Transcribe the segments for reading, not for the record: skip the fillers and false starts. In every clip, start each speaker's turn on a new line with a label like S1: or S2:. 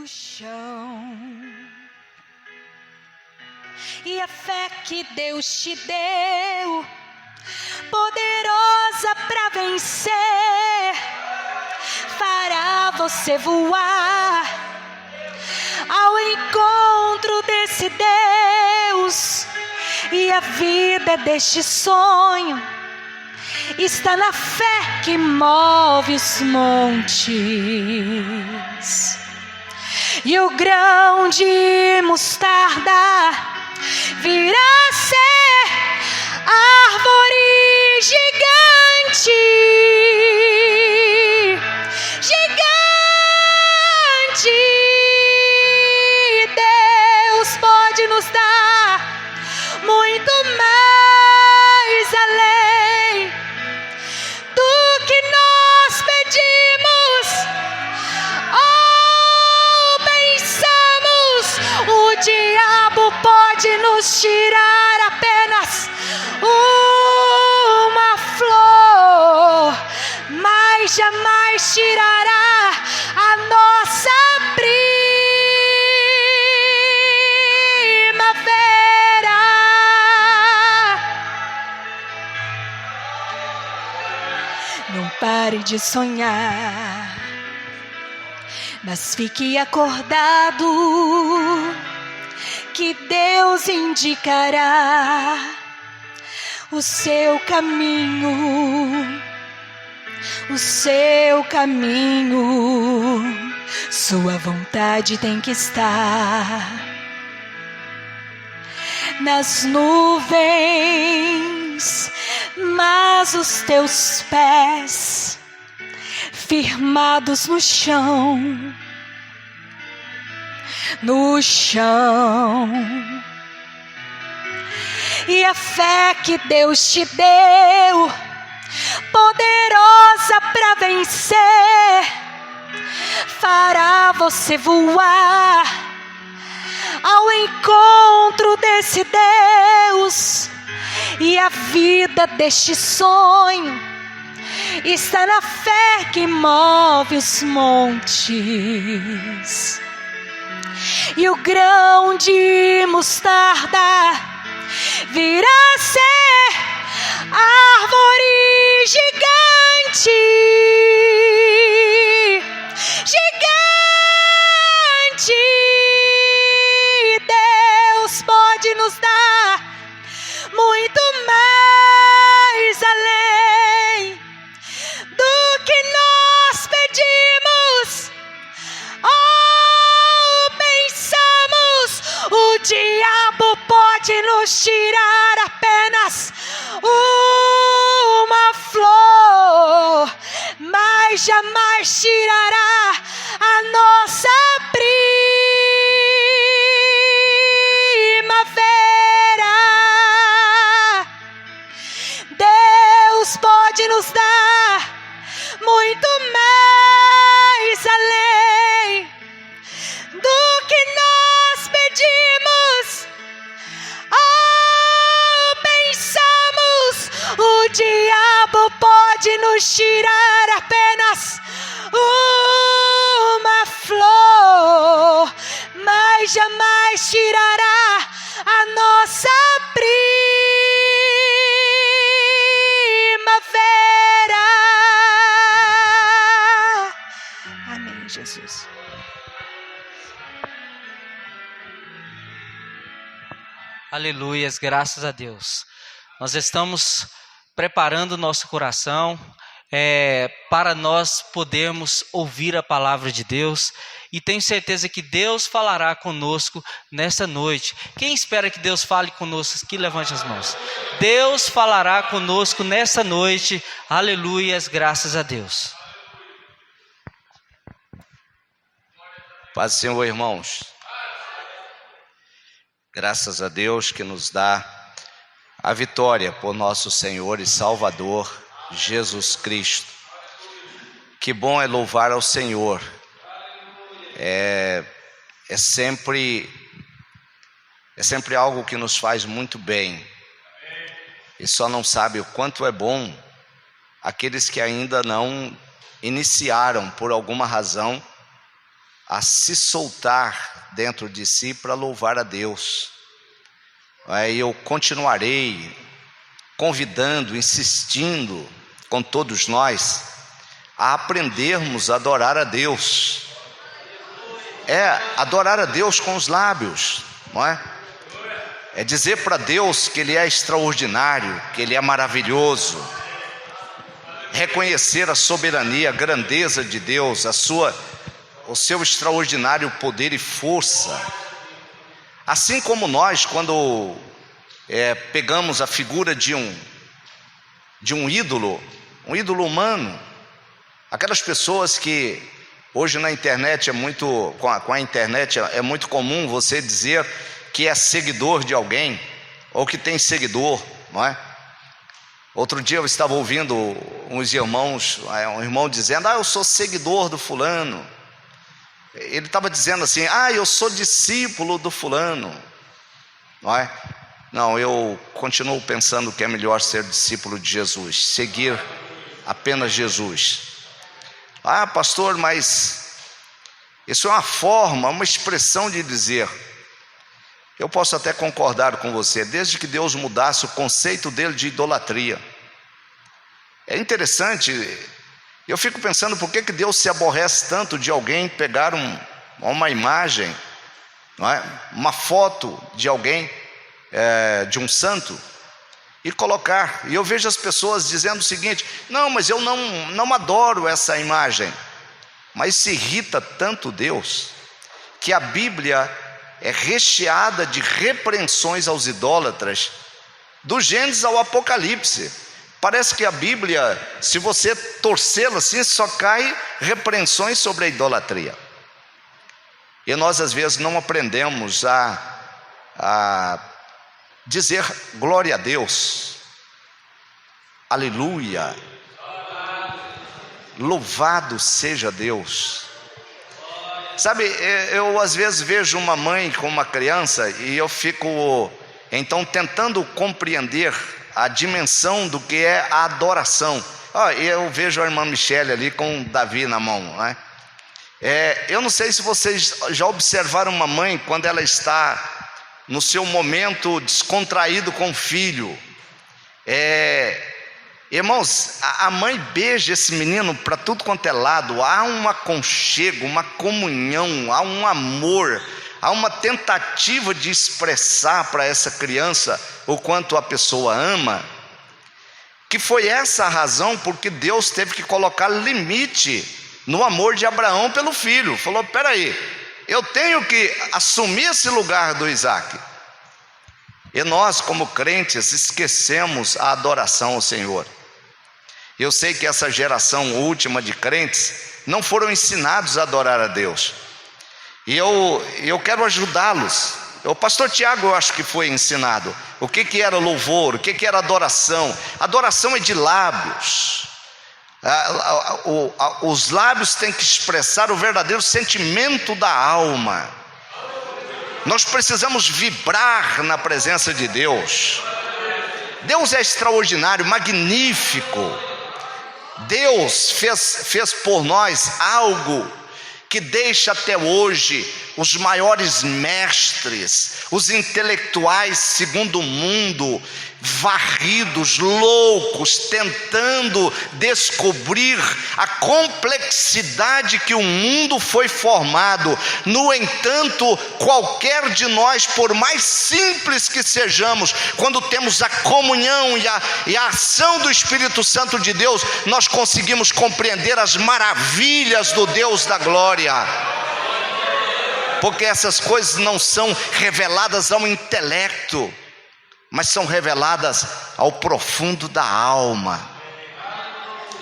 S1: do chão. E a fé que Deus te deu, poderosa para vencer, fará você voar ao encontro desse Deus. E a vida deste sonho está na fé que move os montes. E o grão de mostarda virá ser árvore gigante. Gigante. Deus pode nos dar muito mais além do que nós pedimos ou pensamos. O diabo pode nos tirar apenas uma flor, mas jamais tirará a nossa primavera. Não pare de sonhar, mas fique acordado, que Deus indicará o seu caminho, o seu caminho. Sua vontade tem que estar nas nuvens, mas os teus pés firmados no chão. No chão. E a fé que Deus te deu, poderosa para vencer, fará você voar ao encontro desse Deus. E a vida deste sonho está na fé que move os montes. E o grão de mostarda virá ser árvore gigante. Gigante. Deus pode nos dar muito mais além do que nós pedimos ou pensamos. O diabo pode nos tirar apenas uma flor, mas jamais tirará a nossa primavera. Deus pode nos dar muito mais além do que nós pedimos ou pensamos. O diabo pode nos tirar apenas uma flor, mas jamais tirará a nossa primavera. Amém, Jesus.
S2: Aleluias, graças a Deus. Nós estamos preparando o nosso coração para nós podermos ouvir a palavra de Deus, e tenho certeza que Deus falará conosco nessa noite. Quem espera que Deus fale conosco, que levante as mãos. Deus falará conosco nessa noite. Aleluias, graças a Deus.
S3: Paz do Senhor, irmãos. Graças a Deus que nos dá a vitória por nosso Senhor e Salvador Jesus Cristo. Que bom é louvar ao Senhor. É sempre algo que nos faz muito bem. E só não sabe o quanto é bom aqueles que ainda não iniciaram por alguma razão a se soltar dentro de si para louvar a Deus. Aí eu continuarei convidando, insistindo com todos nós a aprendermos a adorar a Deus. Adorar a Deus com os lábios, não é? É dizer para Deus que Ele é extraordinário, que Ele é maravilhoso. Reconhecer a soberania, a grandeza de Deus, o seu extraordinário poder e força. Assim como nós, quando pegamos a figura de um ídolo humano, aquelas pessoas que hoje na internet com a internet é muito comum você dizer que é seguidor de alguém, ou que tem seguidor, não é? Outro dia eu estava ouvindo um irmão dizendo: eu sou seguidor do fulano. Ele estava dizendo assim: eu sou discípulo do fulano, não é? Não, eu continuo pensando que é melhor ser discípulo de Jesus, seguir apenas Jesus. Pastor, mas isso é uma forma, uma expressão de dizer. Eu posso até concordar com você, desde que Deus mudasse o conceito dele de idolatria. É interessante, eu fico pensando por que Deus se aborrece tanto de alguém pegar uma imagem, não é? Uma foto de alguém, de um santo, e colocar. E eu vejo as pessoas dizendo o seguinte: não, mas eu não adoro essa imagem. Mas se irrita tanto Deus, que a Bíblia é recheada de repreensões aos idólatras, do Gênesis ao Apocalipse. Parece que a Bíblia, se você torcê-la assim, só cai repreensões sobre a idolatria. E nós às vezes não aprendemos a dizer glória a Deus, aleluia, louvado seja Deus. Sabe, eu às vezes vejo uma mãe com uma criança e eu fico então tentando compreender a dimensão do que é a adoração. Eu vejo a irmã Michele ali com Davi na mão, né? Eu não sei se vocês já observaram uma mãe quando ela está no seu momento descontraído com o filho. Irmãos, a mãe beija esse menino para tudo quanto é lado. Há um aconchego, uma comunhão, há um amor, há uma tentativa de expressar para essa criança o quanto a pessoa ama, que foi essa a razão porque Deus teve que colocar limite no amor de Abraão pelo filho. Falou: peraí, eu tenho que assumir esse lugar do Isaac. E nós, como crentes, esquecemos a adoração ao Senhor. Eu sei que essa geração última de crentes não foram ensinados a adorar a Deus. E eu quero ajudá-los. O pastor Tiago, eu acho que foi ensinado o que era louvor, o que era adoração. Adoração é de lábios. Os lábios têm que expressar o verdadeiro sentimento da alma. Nós precisamos vibrar na presença de Deus. Deus é extraordinário, magnífico. Deus fez por nós algo que deixa até hoje os maiores mestres, os intelectuais segundo o mundo, varridos, loucos, tentando descobrir a complexidade que o mundo foi formado. No entanto, qualquer de nós, por mais simples que sejamos, quando temos a comunhão e a ação do Espírito Santo de Deus, nós conseguimos compreender as maravilhas do Deus da glória. Porque essas coisas não são reveladas ao intelecto, mas são reveladas ao profundo da alma,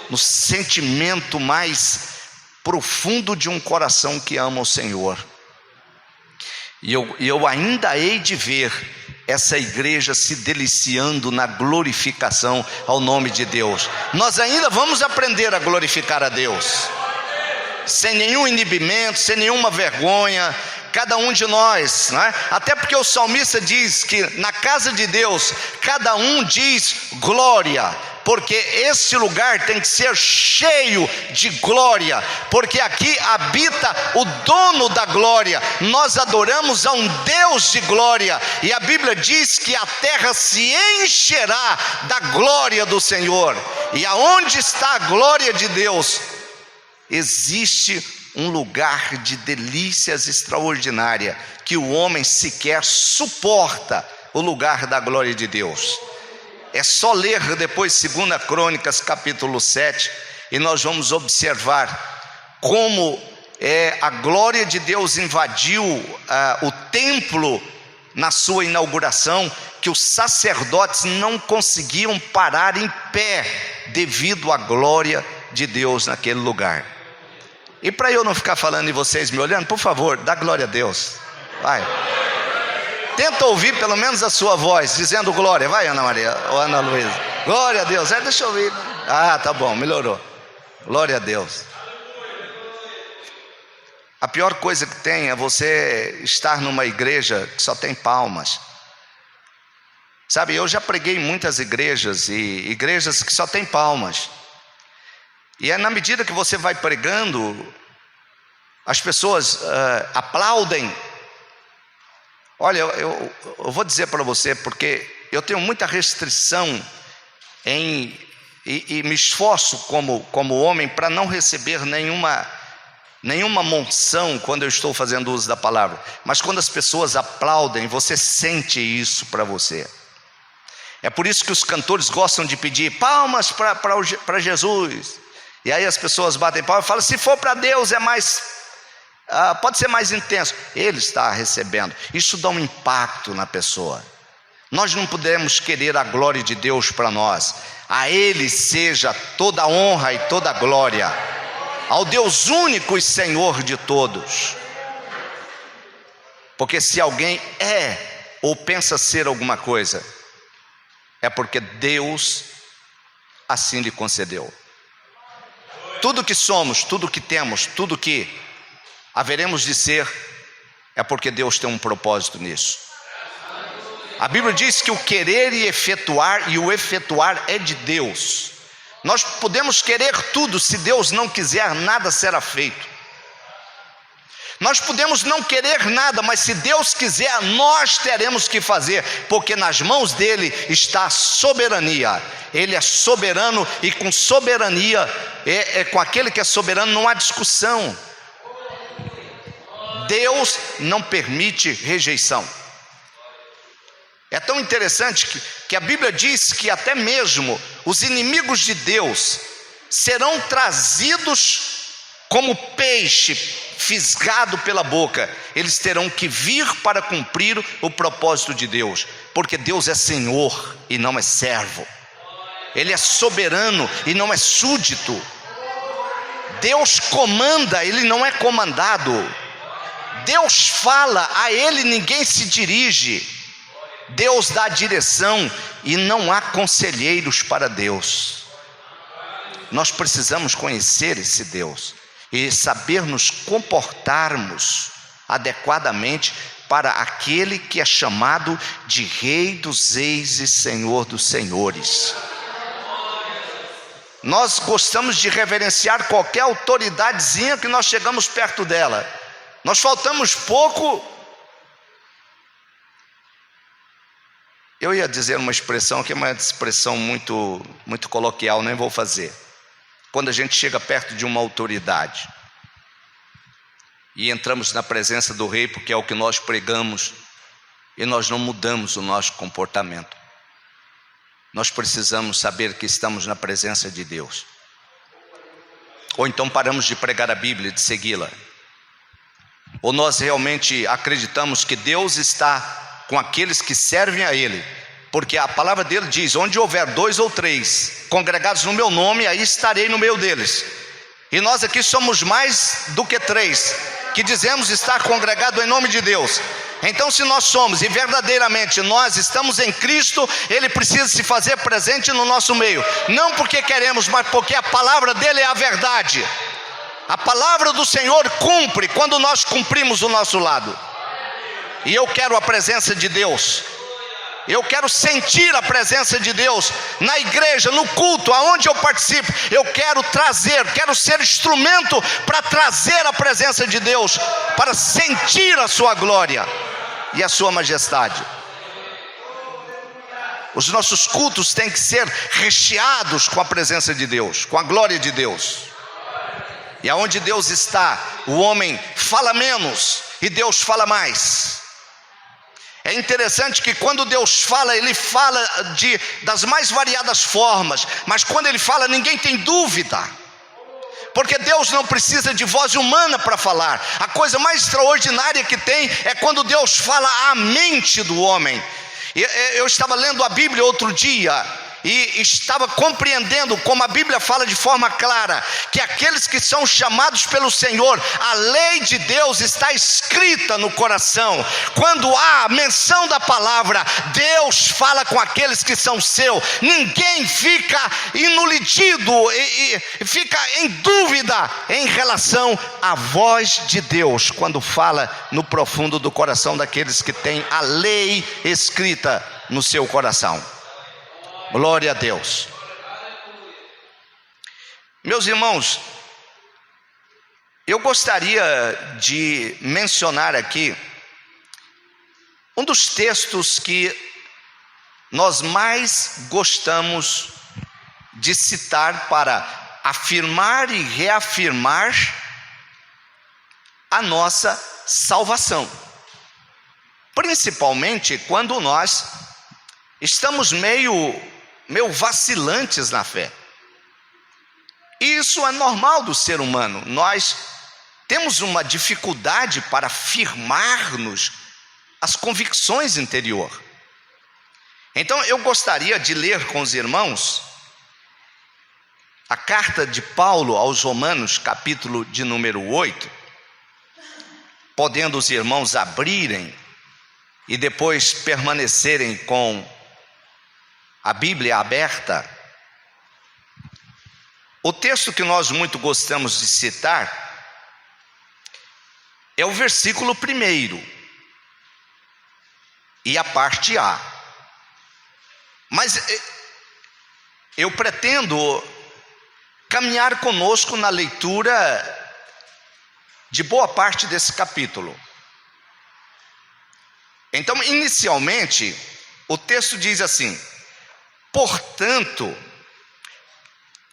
S3: no sentimento mais profundo de um coração que ama o Senhor. E eu ainda hei de ver essa igreja se deliciando na glorificação ao nome de Deus. Nós ainda vamos aprender a glorificar a Deus, sem nenhum inibimento, sem nenhuma vergonha, cada um de nós, não é? Até porque o salmista diz que na casa de Deus cada um diz glória, porque este lugar tem que ser cheio de glória, porque aqui habita o dono da glória. Nós adoramos a um Deus de glória, e a Bíblia diz que a terra se encherá da glória do Senhor. E aonde está a glória de Deus, existe um lugar de delícias extraordinária, que o homem sequer suporta o lugar da glória de Deus. É só ler depois 2 Crônicas capítulo 7, e nós vamos observar como a glória de Deus invadiu o templo na sua inauguração, que os sacerdotes não conseguiam parar em pé devido à glória de Deus naquele lugar. E para eu não ficar falando e vocês me olhando, por favor, dá glória a Deus. Vai. Tenta ouvir pelo menos a sua voz, dizendo glória. Vai, Ana Maria ou Ana Luísa. Glória a Deus. Deixa eu ouvir. Tá bom, melhorou. Glória a Deus. A pior coisa que tem é você estar numa igreja que só tem palmas. Sabe, eu já preguei em muitas igrejas, e igrejas que só tem palmas. E é na medida que você vai pregando, as pessoas aplaudem. Olha, eu vou dizer para você, porque eu tenho muita restrição e me esforço como homem para não receber nenhuma monção quando eu estou fazendo uso da palavra. Mas quando as pessoas aplaudem, você sente isso para você. É por isso que os cantores gostam de pedir palmas para Jesus. E aí as pessoas batem palmas e falam: se for para Deus é mais... pode ser mais intenso. Ele está recebendo. Isso dá um impacto na pessoa. Nós não podemos querer a glória de Deus para nós. A Ele seja toda a honra e toda a glória, ao Deus único e Senhor de todos. Porque se alguém é ou pensa ser alguma coisa, é porque Deus assim lhe concedeu. Tudo que somos, tudo que temos, tudo que haveremos de ser, é porque Deus tem um propósito nisso. A Bíblia diz que o querer e o efetuar é de Deus. Nós podemos querer tudo, se Deus não quiser, nada será feito. Nós podemos não querer nada, mas se Deus quiser, nós teremos que fazer, porque nas mãos dele está a soberania. Ele é soberano, e com soberania, com aquele que é soberano não há discussão. Deus não permite rejeição. É tão interessante que a Bíblia diz que até mesmo os inimigos de Deus serão trazidos como peixe fisgado pela boca. Eles terão que vir para cumprir o propósito de Deus, porque Deus é Senhor e não é servo. Ele é soberano e não é súdito. Deus comanda, ele não é comandado. Deus fala, a ele ninguém se dirige. Deus dá direção e não há conselheiros para Deus. Nós precisamos conhecer esse Deus e saber nos comportarmos adequadamente para aquele que é chamado de Rei dos Reis e Senhor dos Senhores. Nós gostamos de reverenciar qualquer autoridadezinha que nós chegamos perto dela. Nós faltamos pouco. Eu ia dizer uma expressão que é uma expressão muito, muito coloquial, nem vou fazer. Quando a gente chega perto de uma autoridade e entramos na presença do rei, porque é o que nós pregamos, e nós não mudamos o nosso comportamento. Nós precisamos saber que estamos na presença de Deus. Ou então paramos de pregar a Bíblia, de segui-la. Ou nós realmente acreditamos que Deus está com aqueles que servem a Ele, porque a palavra dele diz: onde houver 2 ou 3 congregados no meu nome, aí estarei no meio deles. E nós aqui somos mais do que 3 que dizemos estar congregado em nome de Deus. Então, se nós somos e verdadeiramente nós estamos em Cristo, Ele precisa se fazer presente no nosso meio, não porque queremos, mas porque a palavra dele é a verdade. A palavra do Senhor cumpre quando nós cumprimos o nosso lado. E eu quero a presença de Deus. Eu quero sentir a presença de Deus na igreja, no culto, aonde eu participo. Eu quero ser instrumento para trazer a presença de Deus, para sentir a sua glória e a sua majestade. Os nossos cultos têm que ser recheados com a presença de Deus, com a glória de Deus. E aonde Deus está, o homem fala menos e Deus fala mais. É interessante que quando Deus fala, Ele fala das mais variadas formas, mas quando Ele fala, ninguém tem dúvida, porque Deus não precisa de voz humana para falar. A coisa mais extraordinária que tem é quando Deus fala à mente do homem. Eu estava lendo a Bíblia outro dia e estava compreendendo como a Bíblia fala de forma clara que aqueles que são chamados pelo Senhor, a lei de Deus está escrita no coração. Quando há a menção da palavra, Deus fala com aqueles que são seus. Ninguém fica inulidido e fica em dúvida em relação à voz de Deus quando fala no profundo do coração daqueles que têm a lei escrita no seu coração. Glória a Deus. Meus irmãos, eu gostaria de mencionar aqui um dos textos que nós mais gostamos de citar para afirmar e reafirmar a nossa salvação, principalmente quando nós estamos meio vacilantes na fé. Isso é normal do ser humano. Nós temos uma dificuldade para firmar-nos as convicções interior. Então eu gostaria de ler com os irmãos a carta de Paulo aos Romanos, capítulo de número 8, podendo os irmãos abrirem e depois permanecerem com a Bíblia aberta. O texto que nós muito gostamos de citar é o versículo 1 e a parte A. Mas eu pretendo caminhar conosco na leitura de boa parte desse capítulo. Então, inicialmente, o texto diz assim: portanto,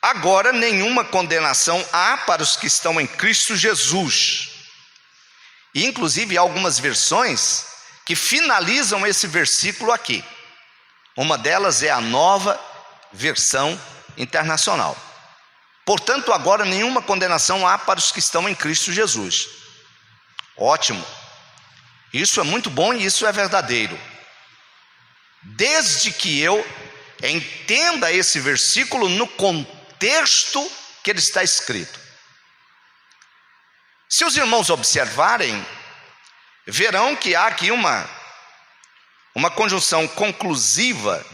S3: agora nenhuma condenação há para os que estão em Cristo Jesus. E inclusive há algumas versões que finalizam esse versículo aqui. Uma delas é a Nova Versão Internacional. Portanto, agora nenhuma condenação há para os que estão em Cristo Jesus. Ótimo. Isso é muito bom e isso é verdadeiro, desde que eu entenda esse versículo no contexto que ele está escrito. Se os irmãos observarem, verão que há aqui uma conjunção conclusiva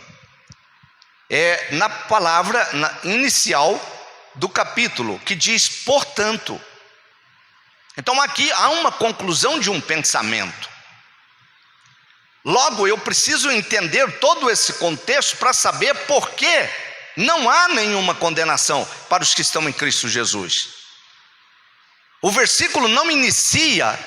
S3: na palavra inicial do capítulo, que diz portanto. Então aqui há uma conclusão de um pensamento. Logo, eu preciso entender todo esse contexto para saber por que não há nenhuma condenação para os que estão em Cristo Jesus. O versículo não inicia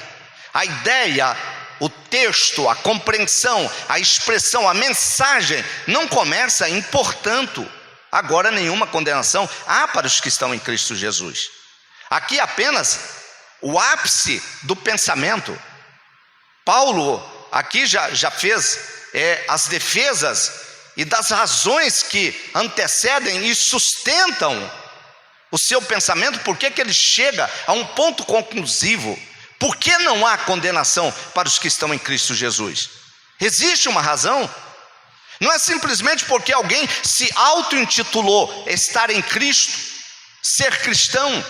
S3: a ideia, o texto, a compreensão, a expressão, a mensagem não começa em portanto, agora nenhuma condenação há para os que estão em Cristo Jesus. Aqui apenas o ápice do pensamento. Paulo aqui já fez as defesas e das razões que antecedem e sustentam o seu pensamento. Por que ele chega a um ponto conclusivo? Por que não há condenação para os que estão em Cristo Jesus? Existe uma razão. Não é simplesmente porque alguém se auto-intitulou estar em Cristo, ser cristão,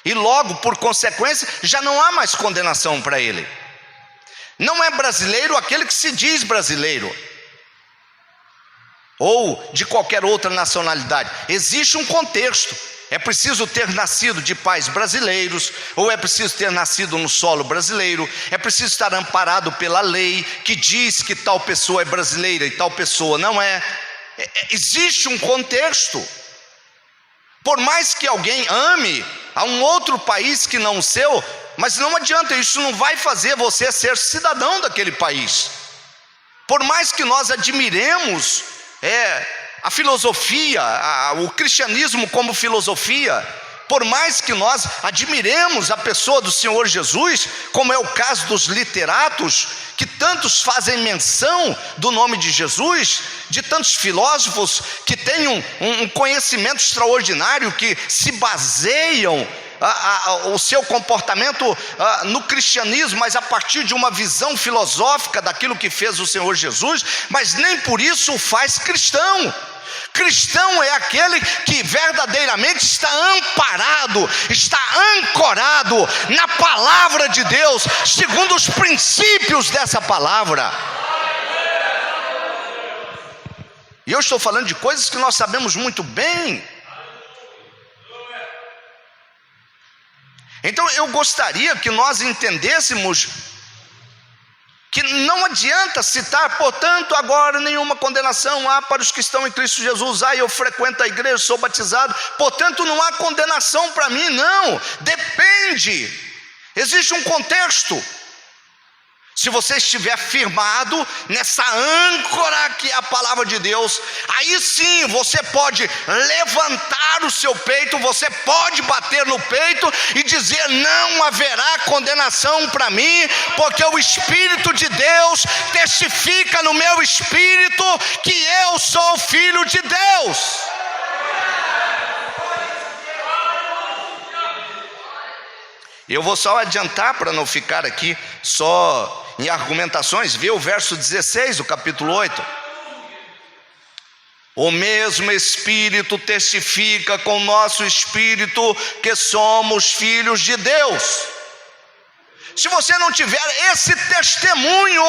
S3: e logo, por consequência, já não há mais condenação para ele. Não é brasileiro aquele que se diz brasileiro, ou de qualquer outra nacionalidade. Existe um contexto, É preciso ter nascido de pais brasileiros, ou é preciso ter nascido no solo brasileiro, é preciso estar amparado pela lei que diz que tal pessoa é brasileira e tal pessoa não é. Existe um contexto. Por mais que alguém ame a um outro país que não o seu, mas não adianta, isso não vai fazer você ser cidadão daquele país. Por mais que nós admiremos a filosofia, o cristianismo como filosofia, por mais que nós admiremos a pessoa do Senhor Jesus, como é o caso dos literatos, que tantos fazem menção do nome de Jesus, de tantos filósofos que têm um conhecimento extraordinário, que se baseiam o seu comportamento no cristianismo, mas a partir de uma visão filosófica daquilo que fez o Senhor Jesus, mas nem por isso o faz cristão. Cristão é aquele que verdadeiramente está amparado, está ancorado na palavra de Deus, segundo os princípios dessa palavra. E eu estou falando de coisas que nós sabemos muito bem. Então eu gostaria que nós entendêssemos que não adianta citar, portanto, agora nenhuma condenação há para os que estão em Cristo Jesus. Eu frequento a igreja, sou batizado, portanto não há condenação para mim. Não, depende, existe um contexto. Se você estiver firmado nessa âncora que é a palavra de Deus, aí sim você pode levantar o seu peito, você pode bater no peito e dizer: não haverá condenação para mim, porque o Espírito de Deus testifica no meu espírito que eu sou filho de Deus. Eu vou só adiantar para não ficar aqui só em argumentações. Vê o verso 16 do capítulo 8. O mesmo Espírito testifica com o nosso espírito que somos filhos de Deus. Se você não tiver esse testemunho,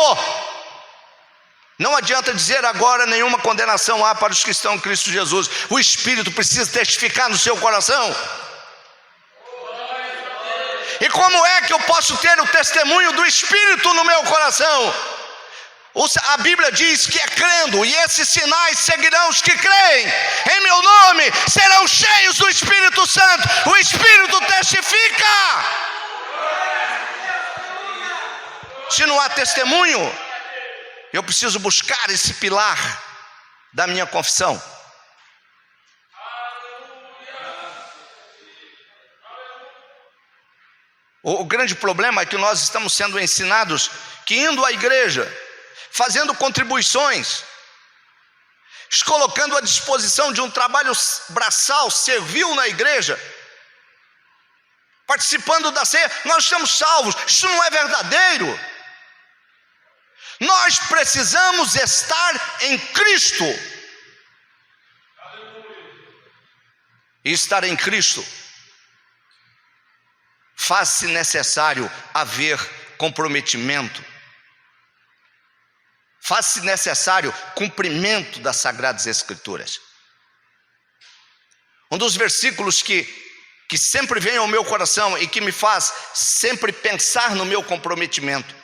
S3: não adianta dizer agora nenhuma condenação há para os que estão em Cristo Jesus. O Espírito precisa testificar no seu coração. E como é que eu posso ter o testemunho do Espírito no meu coração? A Bíblia diz que é crendo, e esses sinais seguirão os que creem. Em meu nome serão cheios do Espírito Santo. O Espírito testifica. Se não há testemunho, eu preciso buscar esse pilar da minha confissão. O grande problema é que nós estamos sendo ensinados que indo à igreja, fazendo contribuições, se colocando à disposição de um trabalho braçal, servil na igreja, participando da ceia, nós estamos salvos. Isso não é verdadeiro. Nós precisamos estar em Cristo. E estar em Cristo faz-se necessário haver comprometimento, faz-se necessário cumprimento das Sagradas Escrituras. Um dos versículos que sempre vem ao meu coração e que me faz sempre pensar no meu comprometimento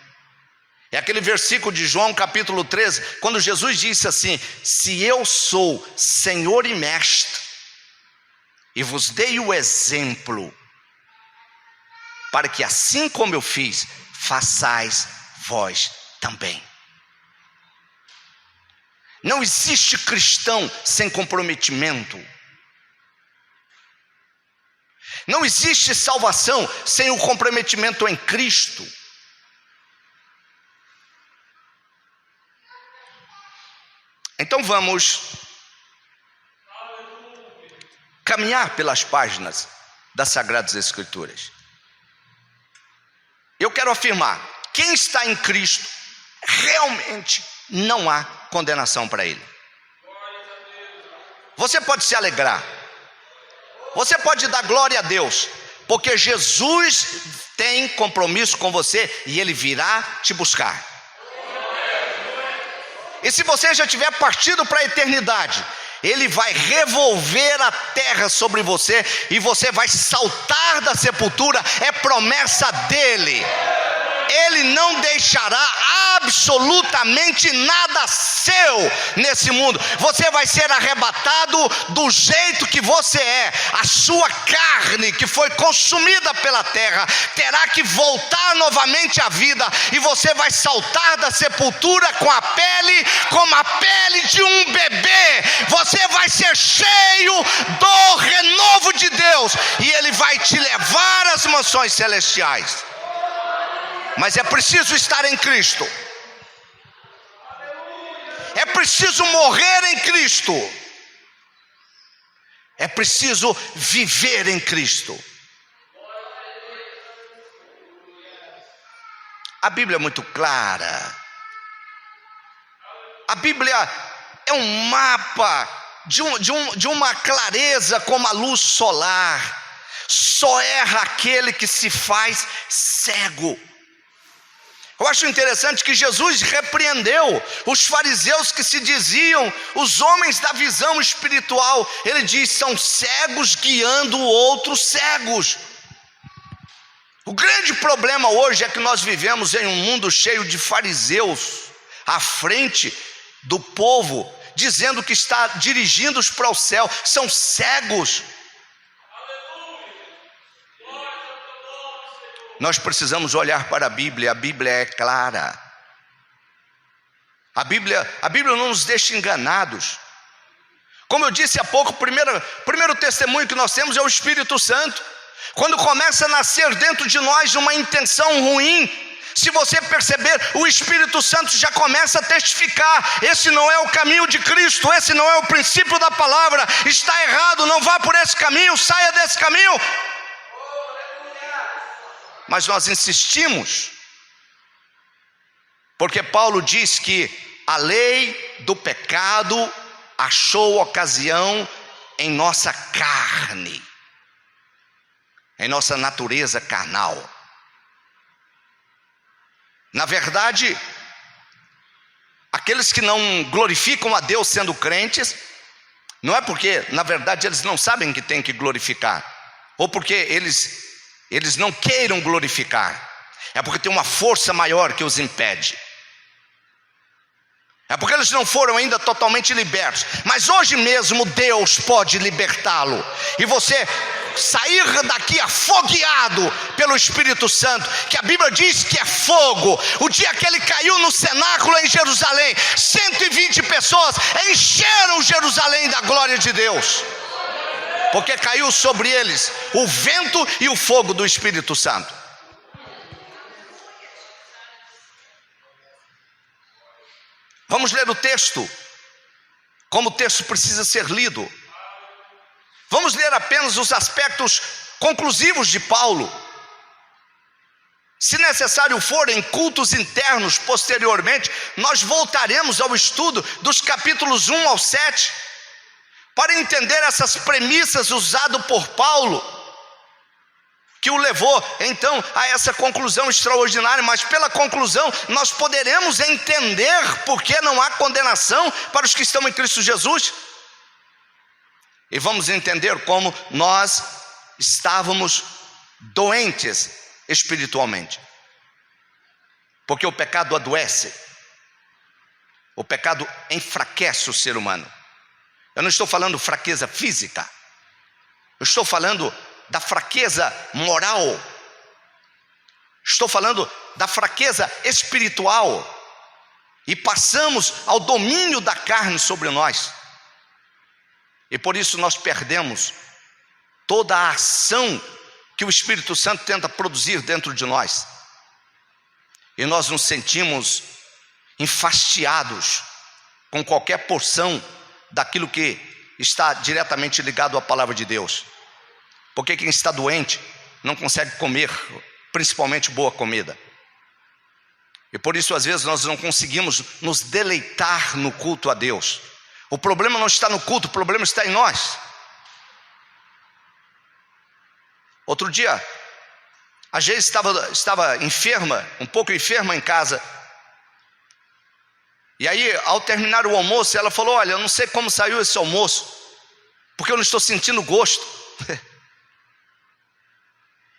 S3: é aquele versículo de João capítulo 13, quando Jesus disse assim: se eu sou Senhor e Mestre e vos dei o exemplo, para que assim como eu fiz, façais vós também. Não existe cristão sem comprometimento. Não existe salvação sem o comprometimento em Cristo. Então vamos caminhar pelas páginas das Sagradas Escrituras. Eu quero afirmar, quem está em Cristo, realmente não há condenação para ele. Você pode se alegrar, você pode dar glória a Deus, porque Jesus tem compromisso com você e Ele virá te buscar. E se você já tiver partido para a eternidade, Ele vai revolver a terra sobre você e você vai saltar da sepultura. É promessa dele. Ele não deixará absolutamente nada seu nesse mundo. Você vai ser arrebatado do jeito que você é. A sua carne, que foi consumida pela terra, terá que voltar novamente à vida, e você vai saltar da sepultura com a pele, como a pele de um bebê. Você vai ser cheio do renovo de Deus, e Ele vai te levar às mansões celestiais. Mas é preciso estar em Cristo. É preciso morrer em Cristo. É preciso viver em Cristo. A Bíblia é muito clara. A Bíblia é um mapa de uma clareza como a luz solar. Só erra aquele que se faz cego. Eu acho interessante que Jesus repreendeu os fariseus que se diziam os homens da visão espiritual. Ele diz: são cegos guiando outros cegos. O grande problema hoje é que nós vivemos em um mundo cheio de fariseus à frente do povo, dizendo que está dirigindo-os para o céu. São cegos. Nós precisamos olhar para a Bíblia é clara. A Bíblia não nos deixa enganados. Como eu disse há pouco, o primeiro testemunho que nós temos é o Espírito Santo. Quando começa a nascer dentro de nós uma intenção ruim, se você perceber, o Espírito Santo já começa a testificar: esse não é o caminho de Cristo, esse não é o princípio da palavra, está errado, não vá por esse caminho, saia desse caminho. Mas nós insistimos, porque Paulo diz que a lei do pecado achou ocasião em nossa carne, em nossa natureza carnal. Na verdade, aqueles que não glorificam a Deus sendo crentes, não é porque, na verdade, eles não sabem que tem que glorificar, ou porque eles não queiram glorificar, é porque tem uma força maior que os impede. É porque eles não foram ainda totalmente libertos. Mas hoje mesmo Deus pode libertá-lo, e você sair daqui afogueado pelo Espírito Santo, que a Bíblia diz que é fogo. O dia que ele caiu no cenáculo em Jerusalém, 120 pessoas encheram Jerusalém da glória de Deus, porque caiu sobre eles o vento e o fogo do Espírito Santo. Vamos ler o texto, como o texto precisa ser lido. Vamos ler apenas os aspectos conclusivos de Paulo. Se necessário for, em cultos internos posteriormente, nós voltaremos ao estudo dos capítulos 1 ao 7, para entender essas premissas usadas por Paulo, que o levou então a essa conclusão extraordinária. Mas pela conclusão nós poderemos entender por que não há condenação para os que estão em Cristo Jesus, e vamos entender como nós estávamos doentes espiritualmente, porque o pecado adoece, o pecado enfraquece o ser humano. Eu não estou falando fraqueza física, eu estou falando da fraqueza moral, estou falando da fraqueza espiritual, e passamos ao domínio da carne sobre nós, e por isso nós perdemos toda a ação que o Espírito Santo tenta produzir dentro de nós, e nós nos sentimos enfastiados com qualquer porção daquilo que está diretamente ligado à palavra de Deus. Porque quem está doente não consegue comer, principalmente boa comida. E por isso às vezes nós não conseguimos nos deleitar no culto a Deus. O problema não está no culto, o problema está em nós. Outro dia, a Geise estava enferma, um pouco enferma em casa. E aí, ao terminar o almoço, ela falou: olha, eu não sei como saiu esse almoço, porque eu não estou sentindo gosto.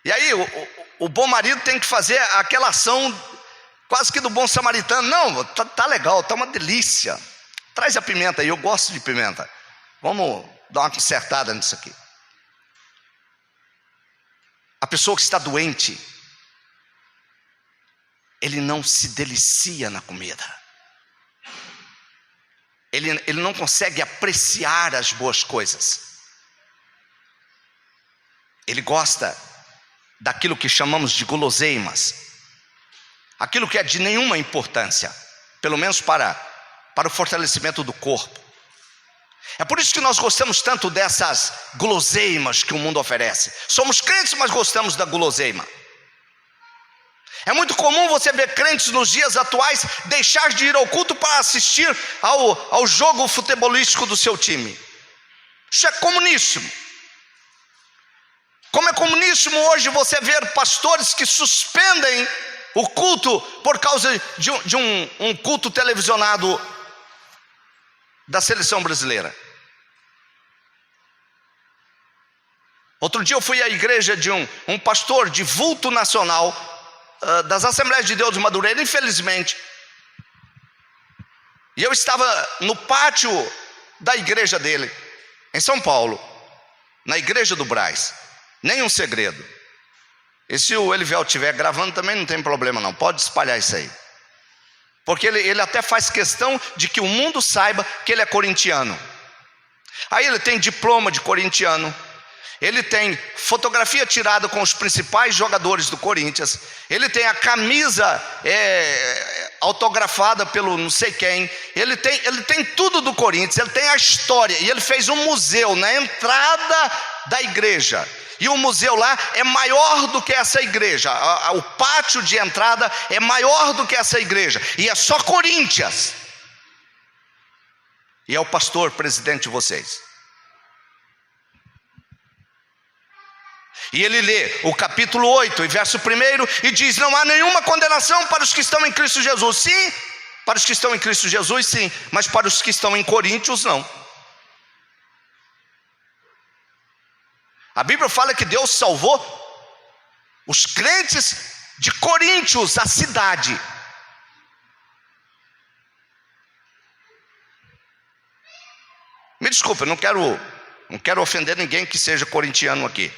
S3: E aí, o bom marido tem que fazer aquela ação quase que do bom samaritano. Não, tá legal, tá uma delícia. Traz a pimenta aí, eu gosto de pimenta. Vamos dar uma consertada nisso aqui. A pessoa que está doente, ele não se delicia na comida. Ele não consegue apreciar as boas coisas. Ele gosta daquilo que chamamos de guloseimas, aquilo que é de nenhuma importância, pelo menos para o fortalecimento do corpo. É por isso que nós gostamos tanto dessas guloseimas que o mundo oferece. Somos crentes, mas gostamos da guloseima. É muito comum você ver crentes nos dias atuais deixar de ir ao culto para assistir ao jogo futebolístico do seu time. Isso é comuníssimo. Como é comuníssimo hoje você ver pastores que suspendem o culto por causa de um culto televisionado da seleção brasileira. Outro dia eu fui à igreja de um pastor de vulto nacional, das Assembleias de Deus de Madureira, infelizmente. E eu estava no pátio da igreja dele, em São Paulo, na igreja do Brás. Nenhum segredo. E se o Elivel estiver gravando também não tem problema não, pode espalhar isso aí. Porque ele até faz questão de que o mundo saiba que ele é corintiano. Aí ele tem diploma de corintiano, ele tem fotografia tirada com os principais jogadores do Corinthians, ele tem a camisa autografada pelo não sei quem, ele tem tudo do Corinthians, ele tem a história, e ele fez um museu na entrada da igreja. E o museu lá é maior do que essa igreja. O pátio de entrada é maior do que essa igreja. E é só Corinthians. E é o pastor presidente de vocês. E ele lê o capítulo 8, e verso 1, e diz: não há nenhuma condenação para os que estão em Cristo Jesus. Sim, para os que estão em Cristo Jesus, sim. Mas para os que estão em Coríntios, não. A Bíblia fala que Deus salvou os crentes de Coríntios, a cidade. Me desculpa, eu não quero ofender ninguém que seja corintiano aqui,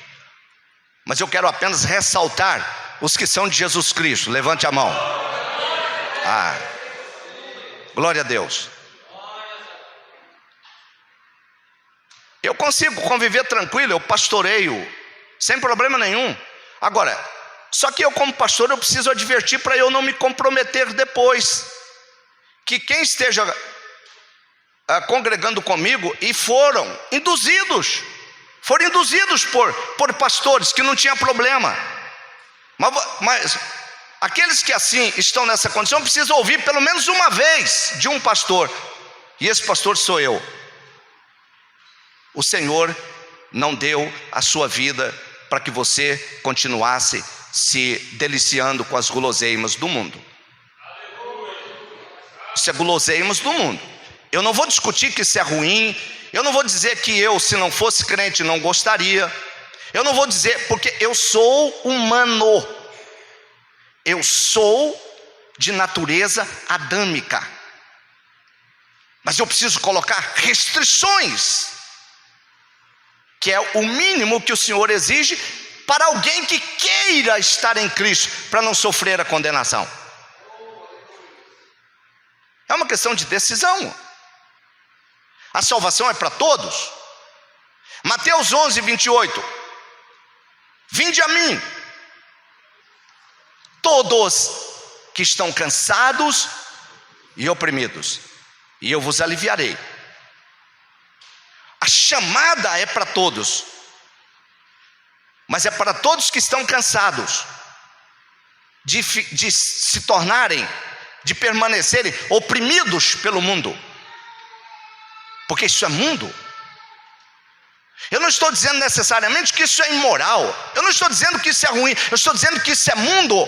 S3: mas eu quero apenas ressaltar os que são de Jesus Cristo. Levante a mão. Glória a Deus. Eu consigo conviver tranquilo, eu pastoreio, sem problema nenhum. Agora, só que eu como pastor, eu preciso advertir para eu não me comprometer depois. Que quem esteja congregando comigo e foram induzidos por pastores que não tinha problema. Mas aqueles que assim estão nessa condição precisam ouvir pelo menos uma vez de um pastor. E esse pastor sou eu. O Senhor não deu a sua vida para que você continuasse se deliciando com as guloseimas do mundo. Isso é guloseimas do mundo. Eu não vou discutir que isso é ruim. Eu não vou dizer que eu, se não fosse crente, não gostaria. Eu não vou dizer, porque eu sou humano. Eu sou de natureza adâmica. Mas eu preciso colocar restrições, que é o mínimo que o Senhor exige para alguém que queira estar em Cristo, para não sofrer a condenação. É uma questão de decisão. A salvação é para todos. Mateus 11, 28. Vinde a mim, todos que estão cansados e oprimidos, e eu vos aliviarei. A chamada é para todos, mas é para todos que estão cansados de se tornarem, de permanecerem oprimidos pelo mundo, porque isso é mundo. Eu não estou dizendo necessariamente que isso é imoral, eu não estou dizendo que isso é ruim, eu estou dizendo que isso é mundo.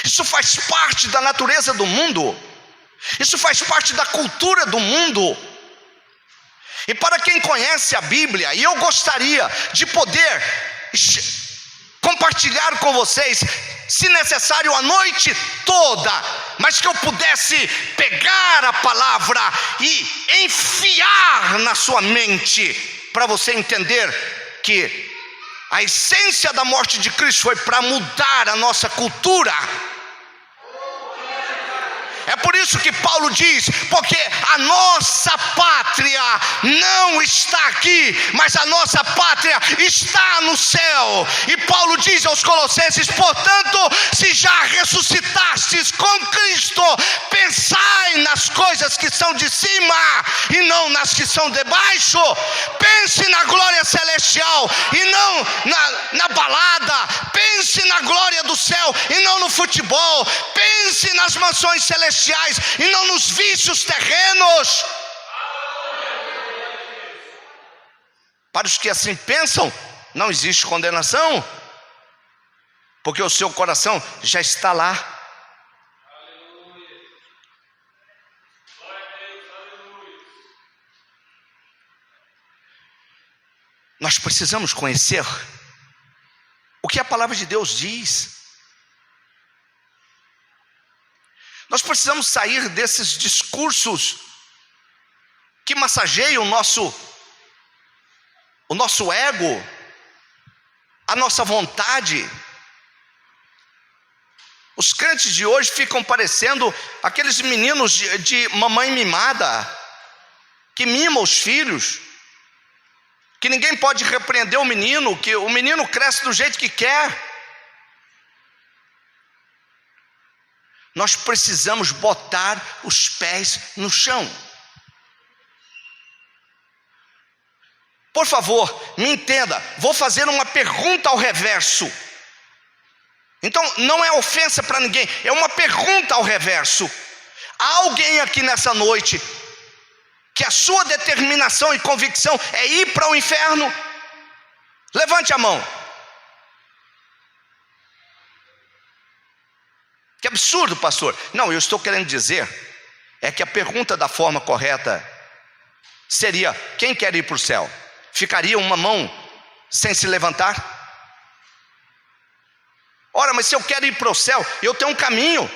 S3: Isso faz parte da natureza do mundo. Isso faz parte da cultura do mundo. E para quem conhece a Bíblia, e eu gostaria de poder compartilhar com vocês, se necessário a noite toda, mas que eu pudesse pegar a palavra e enfiar na sua mente, para você entender que a essência da morte de Cristo foi para mudar a nossa cultura. É por isso que Paulo diz, porque a nossa pátria não está aqui, mas a nossa pátria está no céu. E Paulo diz aos Colossenses: portanto, se já ressuscitastes com Cristo, pensai nas coisas que são de cima e não nas que são de baixo. Pense na glória celestial e não na balada. Pense na glória do céu e não no futebol. Pense nas mansões celestiais e não nos vícios terrenos. Para os que assim pensam, não existe condenação, porque o seu coração já está lá. Nós precisamos conhecer o que a palavra de Deus diz. Nós precisamos sair desses discursos que massageiam o nosso ego, a nossa vontade. Os crentes de hoje ficam parecendo aqueles meninos de mamãe mimada, que mima os filhos, que ninguém pode repreender o menino, que o menino cresce do jeito que quer. Nós precisamos botar os pés no chão. Por favor, me entenda, vou fazer uma pergunta ao reverso. Então, não é ofensa para ninguém, é uma pergunta ao reverso. Há alguém aqui nessa noite que a sua determinação e convicção é ir para o inferno? Levante a mão. Que absurdo, pastor. Não, eu estou querendo dizer é que a pergunta da forma correta seria: quem quer ir para o céu? Ficaria uma mão sem se levantar? Ora, mas se eu quero ir para o céu, eu tenho um caminho.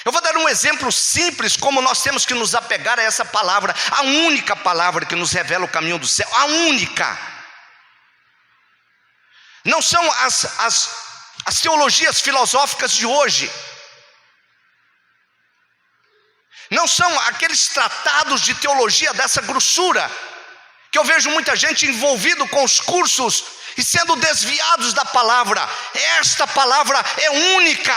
S3: Eu vou dar um exemplo simples como nós temos que nos apegar a essa palavra, a única palavra que nos revela o caminho do céu, a única. Não são as teologias filosóficas de hoje. Não são aqueles tratados de teologia dessa grossura, que eu vejo muita gente envolvido com os cursos e sendo desviados da palavra. Esta palavra é única.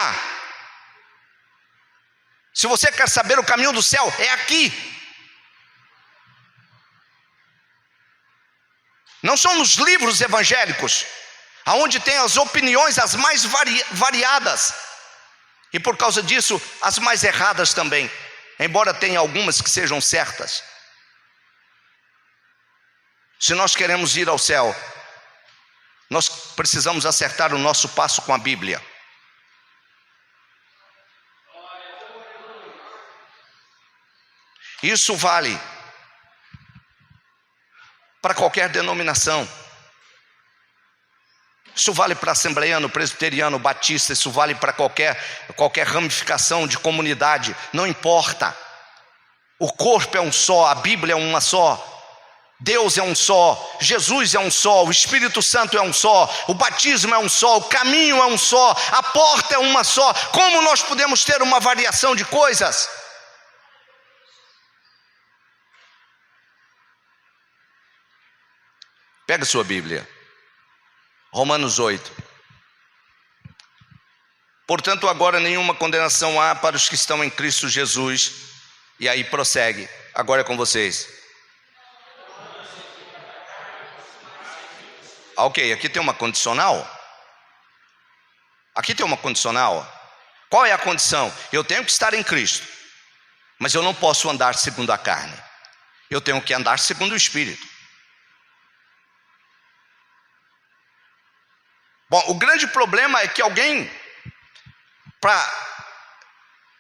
S3: Se você quer saber o caminho do céu, é aqui. Não são nos livros evangélicos, aonde tem as opiniões as mais variadas, e por causa disso as mais erradas também, embora tenha algumas que sejam certas. Se nós queremos ir ao céu, nós precisamos acertar o nosso passo com a Bíblia. Isso vale para qualquer denominação. Isso vale para assembleiano, presbiteriano, batista, isso vale para qualquer ramificação de comunidade, não importa. O corpo é um só, a Bíblia é uma só, Deus é um só, Jesus é um só, o Espírito Santo é um só, o batismo é um só, o caminho é um só, a porta é uma só. Como nós podemos ter uma variação de coisas? Pega sua Bíblia. Romanos 8. Portanto, agora nenhuma condenação há para os que estão em Cristo Jesus. E aí prossegue. Agora é com vocês. Ok, aqui tem uma condicional. Aqui tem uma condicional. Qual é a condição? Eu tenho que estar em Cristo, mas eu não posso andar segundo a carne. Eu tenho que andar segundo o Espírito. Bom, o grande problema é que alguém para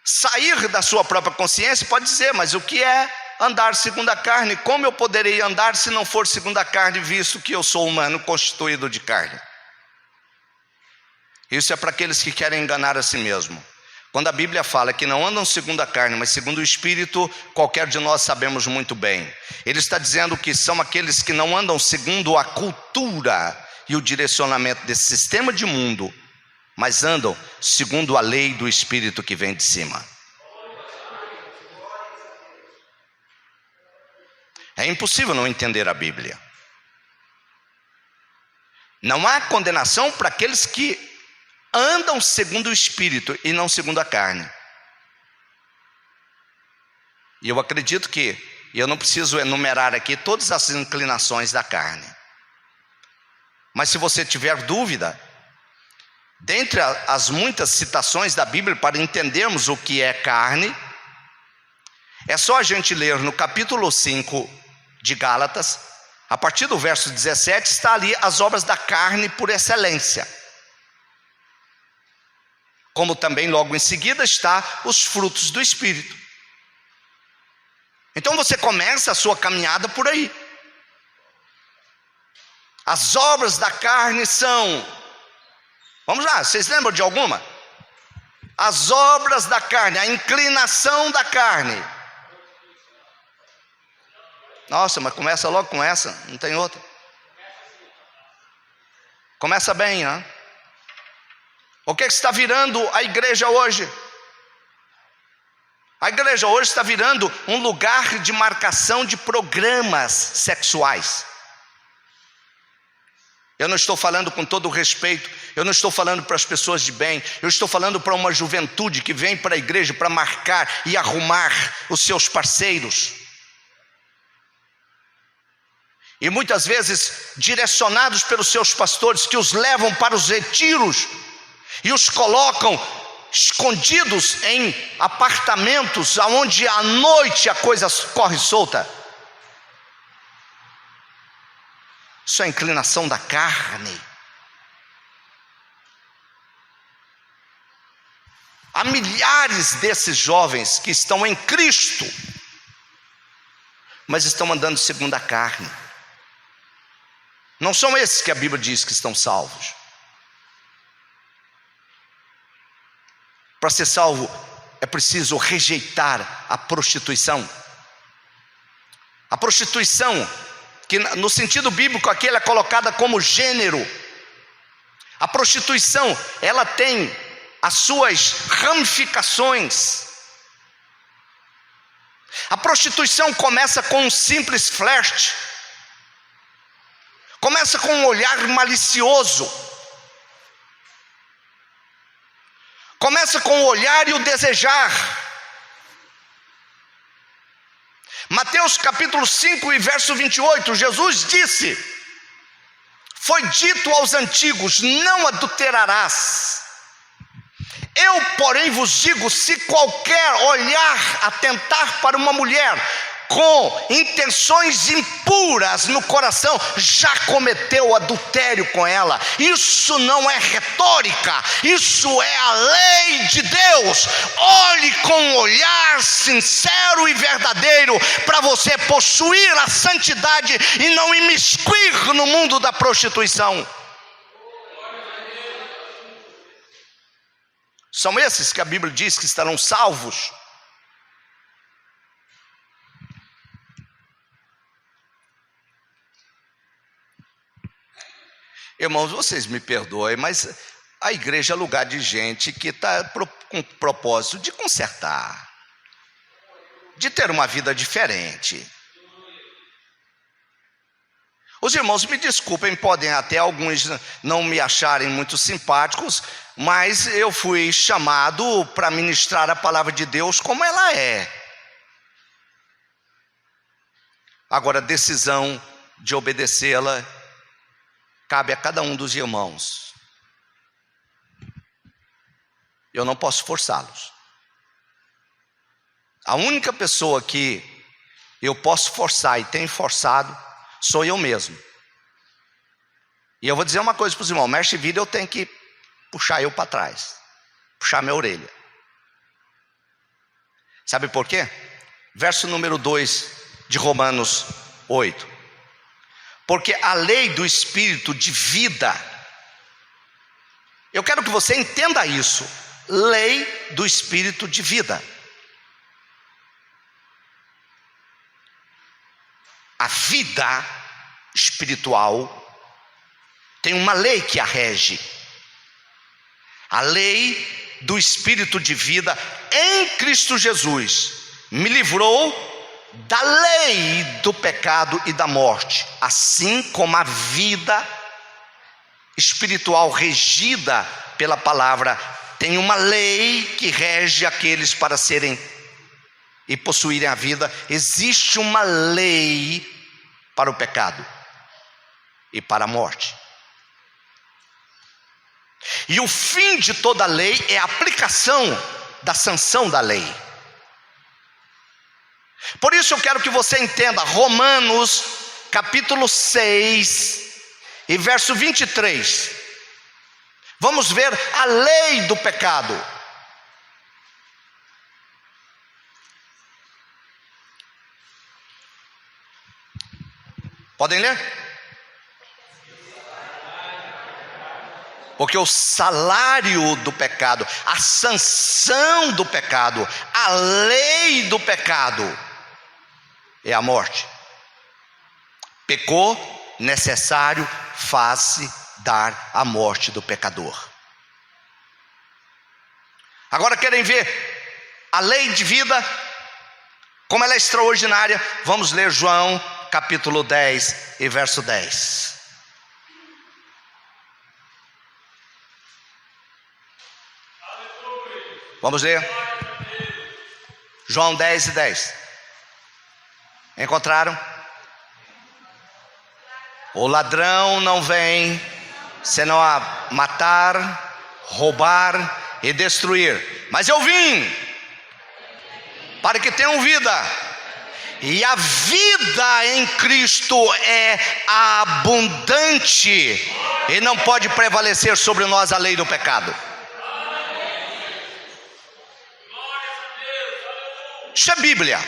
S3: sair da sua própria consciência, pode dizer, mas o que é andar segundo a carne? Como eu poderei andar se não for segundo a carne, visto que eu sou humano constituído de carne? Isso é para aqueles que querem enganar a si mesmo. Quando a Bíblia fala que não andam segundo a carne, mas segundo o Espírito, qualquer de nós sabemos muito bem. Ele está dizendo que são aqueles que não andam segundo a cultura e o direcionamento desse sistema de mundo, mas andam segundo a lei do Espírito que vem de cima. É impossível não entender a Bíblia. Não há condenação para aqueles que andam segundo o Espírito e não segundo a carne. E eu acredito que, e eu não preciso enumerar aqui todas as inclinações da carne, mas se você tiver dúvida, dentre as muitas citações da Bíblia para entendermos o que é carne, é só a gente ler no capítulo 5 de Gálatas, a partir do verso 17, está ali as obras da carne por excelência. Como também logo em seguida está os frutos do Espírito. Então você começa a sua caminhada por aí. As obras da carne são, vamos lá, vocês lembram de alguma? As obras da carne, a inclinação da carne. Nossa, mas começa logo com essa, não tem outra. Começa bem, né? O que está virando a igreja hoje? A igreja hoje está virando um lugar de marcação de programas sexuais. Eu não estou falando com todo o respeito, eu não estou falando para as pessoas de bem, eu estou falando para uma juventude que vem para a igreja para marcar e arrumar os seus parceiros. E muitas vezes direcionados pelos seus pastores, que os levam para os retiros e os colocam escondidos em apartamentos onde à noite a coisa corre solta. Isso é a inclinação da carne. Há milhares desses jovens que estão em Cristo, mas estão andando segundo a carne. Não são esses que a Bíblia diz que estão salvos. Para ser salvo é preciso rejeitar a prostituição. A prostituição, que no sentido bíblico aqui ela é colocada como gênero. A prostituição, ela tem as suas ramificações. A prostituição começa com um simples flerte. Começa com um olhar malicioso. Começa com o olhar e o desejar. Mateus capítulo 5 e verso 28, Jesus disse: foi dito aos antigos, não adulterarás. Eu, porém, vos digo, se qualquer olhar atentar para uma mulher com intenções impuras no coração, já cometeu adultério com ela. Isso não é retórica, isso é a lei de Deus. Olhe com um olhar sincero e verdadeiro para você possuir a santidade e não imiscuir no mundo da prostituição. São esses que a Bíblia diz que estarão salvos. Irmãos, vocês me perdoem, mas a igreja é lugar de gente que está com o propósito de consertar, de ter uma vida diferente. Os irmãos me desculpem, podem até alguns não me acharem muito simpáticos, mas eu fui chamado para ministrar a palavra de Deus como ela é. Agora, a decisão de obedecê-la cabe a cada um dos irmãos. Eu não posso forçá-los. A única pessoa que eu posso forçar e tenho forçado sou eu mesmo. E eu vou dizer uma coisa para os irmãos: Mestre Vida, eu tenho que puxar eu para trás, puxar minha orelha. Sabe por quê? Verso número 2 de Romanos 8. Porque a lei do Espírito de vida, eu quero que você entenda isso, lei do Espírito de vida. A vida espiritual tem uma lei que a rege. A lei do Espírito de vida em Cristo Jesus me livrou da lei do pecado e da morte, assim como a vida espiritual regida pela palavra tem uma lei que rege aqueles para serem e possuírem a vida. Existe uma lei para o pecado e para a morte. E o fim de toda lei é a aplicação da sanção da lei. Por isso eu quero que você entenda Romanos capítulo 6 e verso 23. Vamos ver a lei do pecado. Podem ler? Porque o salário do pecado, a sanção do pecado, a lei do pecado é a morte. Pecou, necessário faz-se dar a morte do pecador. Agora querem ver a lei de vida, como ela é extraordinária? Vamos ler João capítulo 10 e verso 10. Vamos ler João 10 e 10. Encontraram? O ladrão não vem senão a matar, roubar e destruir, mas eu vim para que tenham vida, e a vida em Cristo é abundante, e não pode prevalecer sobre nós a lei do pecado. Isso é Bíblia.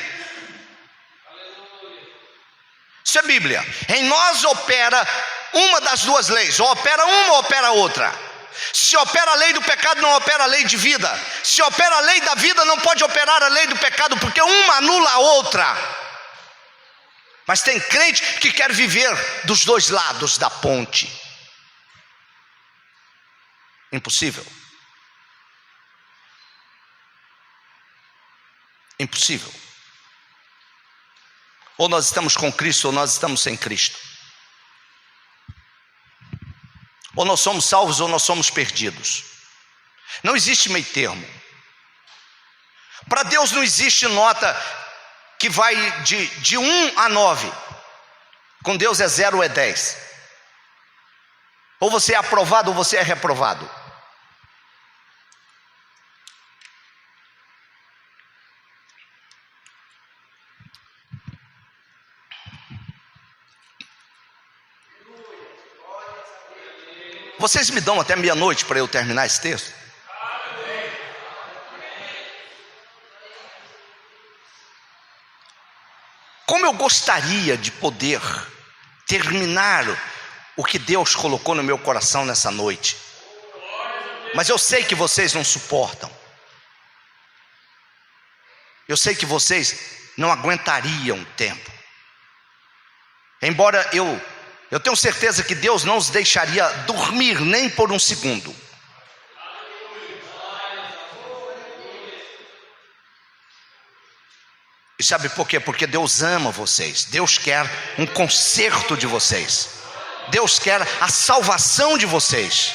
S3: Isso é Bíblia. Em nós opera uma das duas leis, ou opera uma ou opera outra. Se opera a lei do pecado, não opera a lei de vida. Se opera a lei da vida, não pode operar a lei do pecado, porque uma anula a outra. Mas tem crente que quer viver dos dois lados da ponte. Impossível. Impossível. Ou nós estamos com Cristo ou nós estamos sem Cristo. Ou nós somos salvos ou nós somos perdidos. Não existe meio termo. Para Deus não existe nota que vai de 1 a 9. Com Deus é 0 ou é 10. Ou você é aprovado ou você é reprovado. Vocês me dão até meia-noite para eu terminar esse texto? Como eu gostaria de poder terminar o que Deus colocou no meu coração nessa noite. Mas eu sei que vocês não suportam. Eu sei que vocês não aguentariam o tempo. Embora eu tenho certeza que Deus não os deixaria dormir nem por um segundo. E sabe por quê? Porque Deus ama vocês. Deus quer um conserto de vocês. Deus quer a salvação de vocês.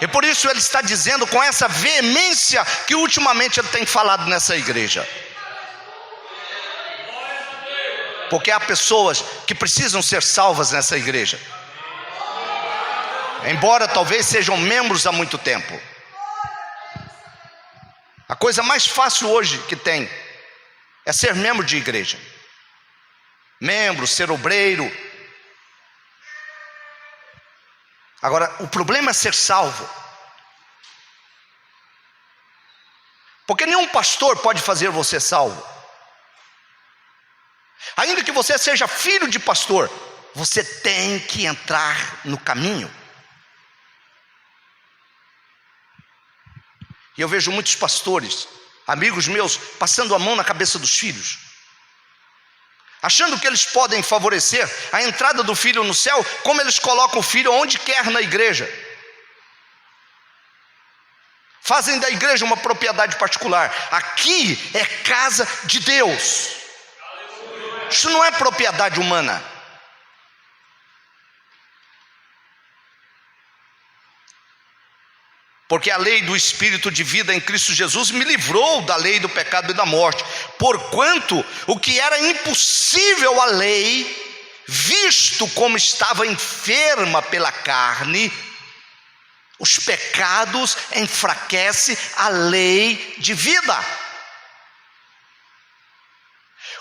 S3: E por isso Ele está dizendo com essa veemência que ultimamente Ele tem falado nessa igreja. Porque há pessoas que precisam ser salvas nessa igreja, embora talvez sejam membros há muito tempo. A coisa mais fácil hoje que tem é ser membro de igreja. Membro, ser obreiro. Agora, o problema é ser salvo. pastor pode fazer você salvo. Ainda que você seja filho de pastor, você tem que entrar no caminho. E eu vejo muitos pastores, amigos meus, passando a mão na cabeça dos filhos, achando que eles podem favorecer a entrada do filho no céu, como eles colocam o filho onde quer na igreja. Fazem da igreja uma propriedade particular. Aqui é casa de Deus. Isso não é propriedade humana. Porque a lei do Espírito de vida em Cristo Jesus me livrou da lei do pecado e da morte. Porquanto o que era impossível à lei, visto como estava enferma pela carne, os pecados enfraquecem a lei de vida.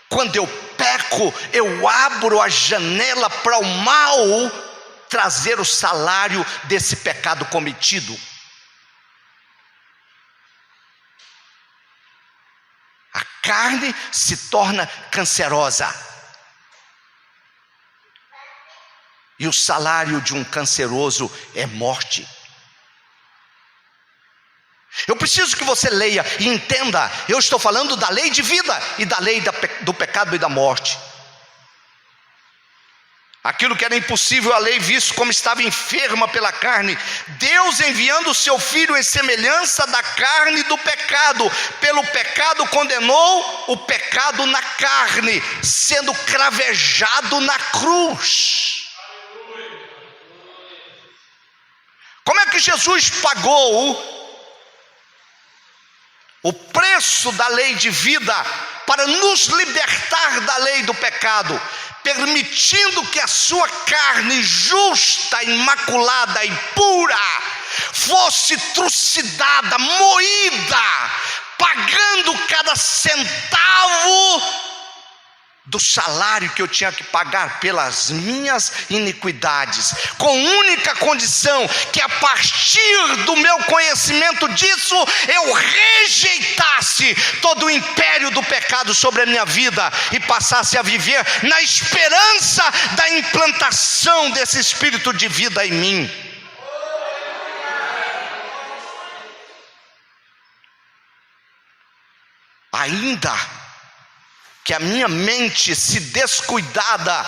S3: Quando eu peco, eu abro a janela para o mal trazer o salário desse pecado cometido. A carne se torna cancerosa. E o salário de um canceroso é morte. Eu preciso que você leia e entenda. Eu estou falando da lei de vida e da lei do pecado e da morte. Aquilo que era impossível à lei, visto como estava enferma pela carne, Deus enviando o seu Filho em semelhança da carne e do pecado, pelo pecado condenou o pecado na carne, sendo cravejado na cruz. Como é que Jesus pagou o preço da lei de vida para nos libertar da lei do pecado? Permitindo que a sua carne justa, imaculada e pura fosse trucidada, moída, pagando cada centavo do salário que eu tinha que pagar pelas minhas iniquidades, com única condição que a partir do meu conhecimento disso, eu rejeitasse todo o império do pecado sobre a minha vida e passasse a viver na esperança da implantação desse espírito de vida em mim. Ainda que a minha mente, se descuidada,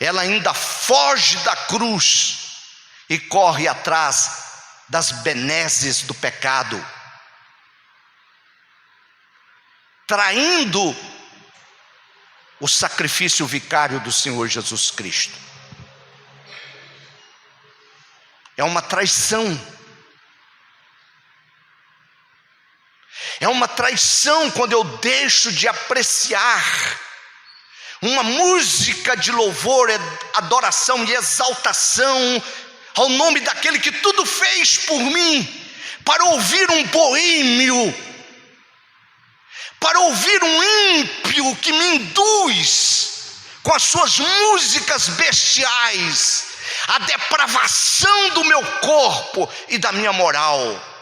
S3: ela ainda foge da cruz e corre atrás das benesses do pecado, traindo o sacrifício vicário do Senhor Jesus Cristo. É uma traição. É uma traição quando eu deixo de apreciar uma música de louvor, adoração e exaltação ao nome daquele que tudo fez por mim, para ouvir um boêmio, para ouvir um ímpio que me induz com as suas músicas bestiais, a depravação do meu corpo e da minha moral.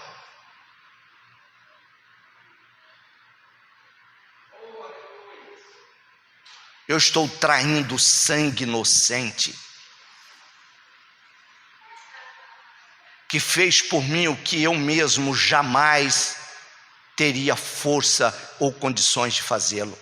S3: Eu estou traindo sangue inocente, que fez por mim o que eu mesmo jamais teria força ou condições de fazê-lo.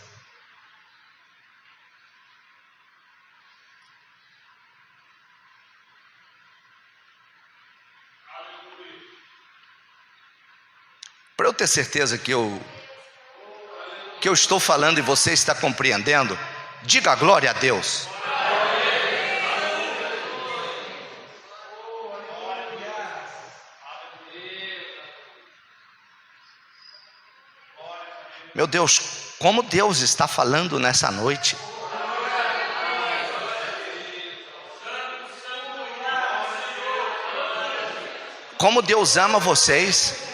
S3: Para eu ter certeza que eu estou falando e você está compreendendo, diga glória a Deus. Meu Deus, como Deus está falando nessa noite. Como Deus ama vocês.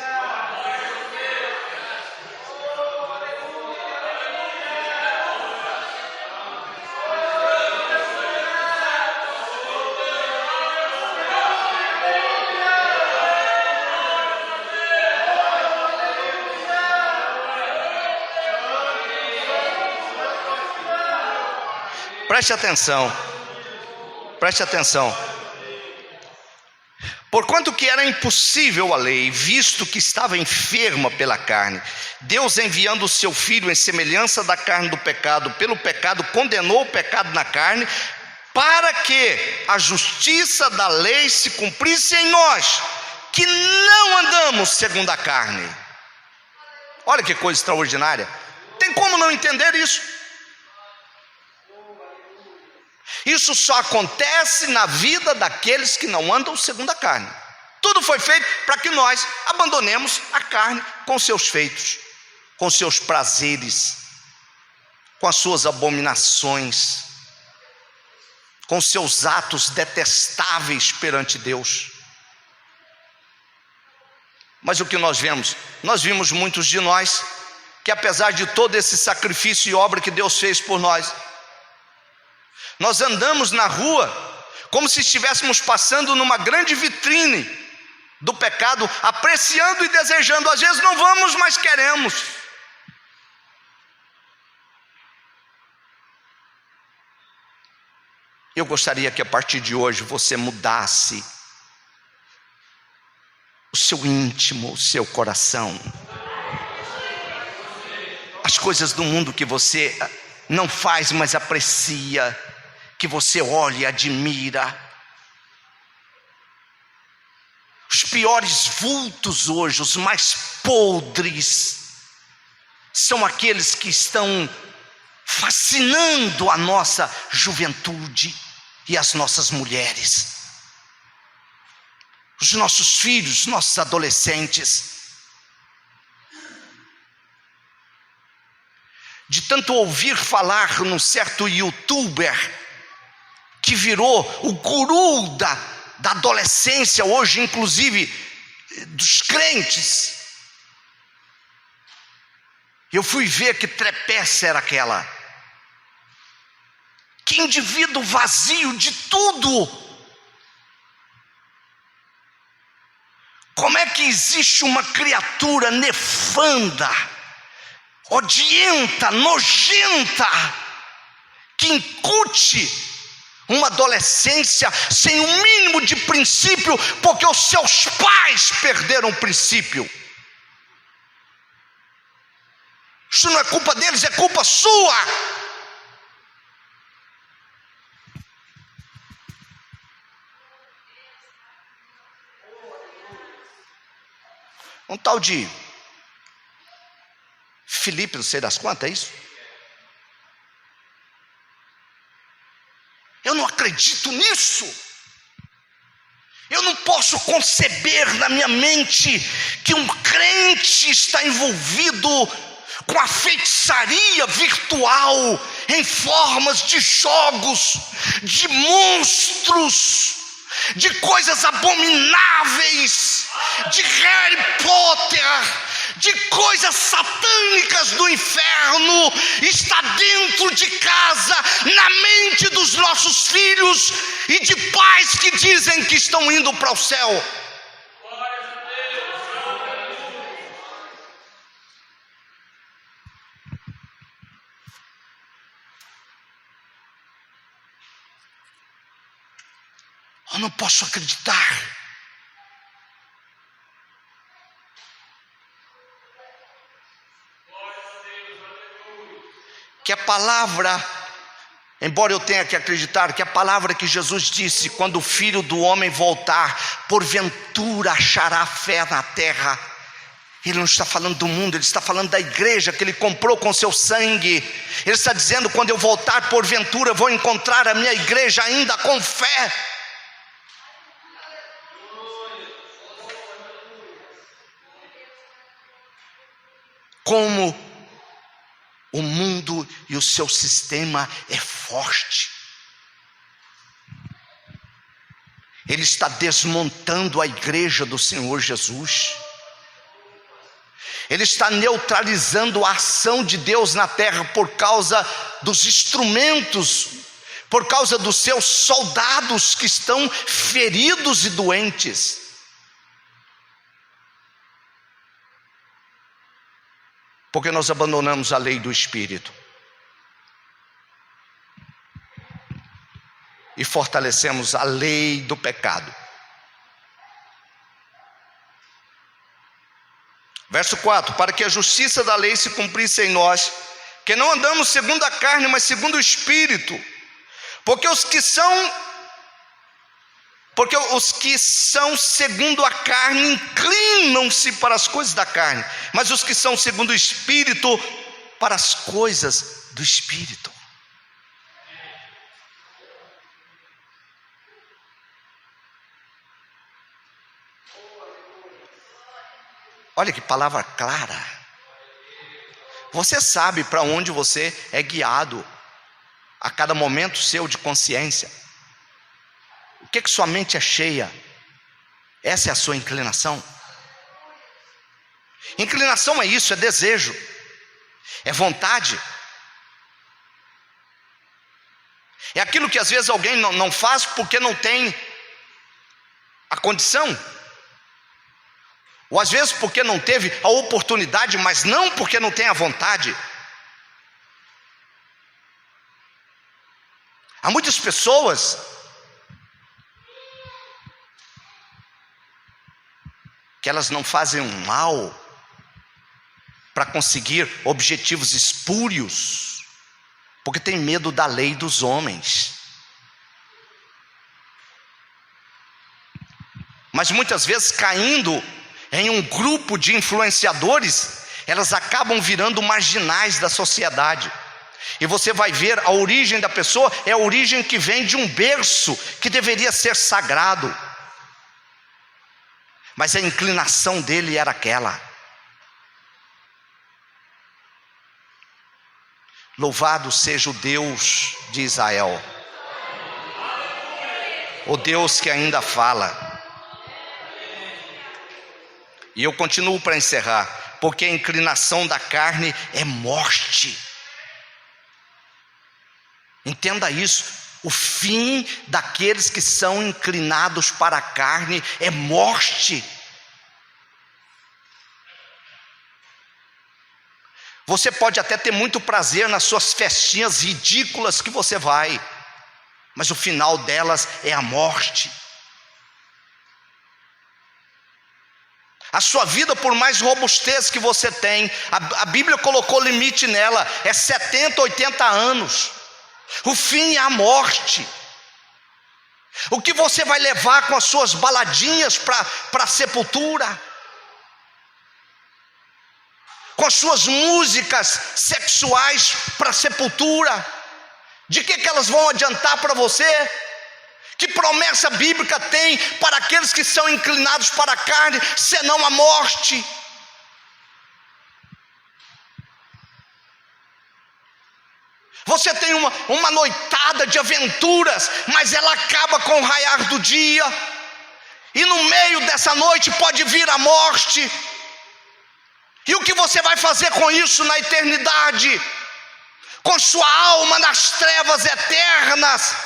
S3: Preste atenção. Preste atenção. Porquanto que era impossível a lei, visto que estava enferma pela carne, Deus, enviando o seu Filho em semelhança da carne do pecado, pelo pecado condenou o pecado na carne, para que a justiça da lei se cumprisse em nós, que não andamos segundo a carne. Olha que coisa extraordinária. Tem como não entender isso? Isso só acontece na vida daqueles que não andam segundo a carne. Tudo foi feito para que nós abandonemos a carne com seus feitos, com seus prazeres, com as suas abominações, com seus atos detestáveis perante Deus. Mas o que nós vemos? Nós vimos muitos de nós que, apesar de todo esse sacrifício e obra que Deus fez por nós, nós andamos na rua como se estivéssemos passando numa grande vitrine do pecado, apreciando e desejando. Às vezes não vamos, mas queremos. Eu gostaria que a partir de hoje você mudasse o seu íntimo, o seu coração. As coisas do mundo que você não faz, mas aprecia, que você olha e admira. Os piores vultos hoje, os mais podres, são aqueles que estão fascinando a nossa juventude e as nossas mulheres, os nossos filhos, nossos adolescentes. De tanto ouvir falar num certo youtuber que virou o guru da adolescência hoje, inclusive dos crentes, eu fui ver que trepeça era aquela. Que indivíduo vazio de tudo. Como é que existe uma criatura nefanda, odienta, nojenta, que incute uma adolescência sem o mínimo de princípio, porque os seus pais perderam o princípio? Isso não é culpa deles, é culpa sua. Um tal de Felipe, não sei das quantas, é isso? Eu não acredito nisso. Eu não posso conceber na minha mente que um crente está envolvido com a feitiçaria virtual em formas de jogos, de monstros, de coisas abomináveis, de Harry Potter, de coisas satânicas do inferno, está dentro de casa, na mente dos nossos filhos e de pais que dizem que estão indo para o céu. Eu não posso acreditar que a palavra, embora eu tenha que acreditar que a palavra que Jesus disse, quando o Filho do Homem voltar, porventura achará fé na terra. Ele não está falando do mundo, ele está falando da igreja que ele comprou com seu sangue. Ele está dizendo: quando eu voltar, porventura vou encontrar a minha igreja ainda com fé. Como o mundo e o seu sistema é forte. Ele está desmontando a igreja do Senhor Jesus. Ele está neutralizando a ação de Deus na terra por causa dos instrumentos, por causa dos seus soldados que estão feridos e doentes. Porque nós abandonamos a lei do Espírito. e fortalecemos a lei do pecado. Verso 4: para que a justiça da lei se cumprisse em nós, que não andamos segundo a carne, mas segundo o Espírito. Porque os que são segundo a carne inclinam-se para as coisas da carne, mas os que são segundo o Espírito, para as coisas do Espírito. Olha que palavra clara. Você sabe para onde você é guiado a cada momento seu de consciência. O que sua mente é cheia? Essa é a sua inclinação. Inclinação é isso, é desejo, é vontade. É aquilo que às vezes alguém não faz porque não tem a condição, ou às vezes porque não teve a oportunidade, mas não porque não tem a vontade. Há muitas pessoas que elas não fazem um mal para conseguir objetivos espúrios, porque tem medo da lei dos homens. Mas muitas vezes, caindo em um grupo de influenciadores, elas acabam virando marginais da sociedade. E você vai ver a origem da pessoa, é a origem que vem de um berço que deveria ser sagrado, mas a inclinação dele era aquela. Louvado seja o Deus de Israel, o Deus que ainda fala. E eu continuo para encerrar, porque a inclinação da carne é morte. Entenda isso, o fim daqueles que são inclinados para a carne é morte. Você pode até ter muito prazer nas suas festinhas ridículas que você vai, mas o final delas é a morte. A sua vida, por mais robustez que você tem, a Bíblia colocou limite nela, é 70, 80 anos. O fim é a morte. O que você vai levar com as suas baladinhas para a sepultura? Com as suas músicas sexuais para a sepultura? De que elas vão adiantar para você? Que promessa bíblica tem para aqueles que são inclinados para a carne, senão a morte? Você tem uma noitada de aventuras, mas ela acaba com o raiar do dia, e no meio dessa noite pode vir a morte. E o que você vai fazer com isso na eternidade? Com sua alma nas trevas eternas?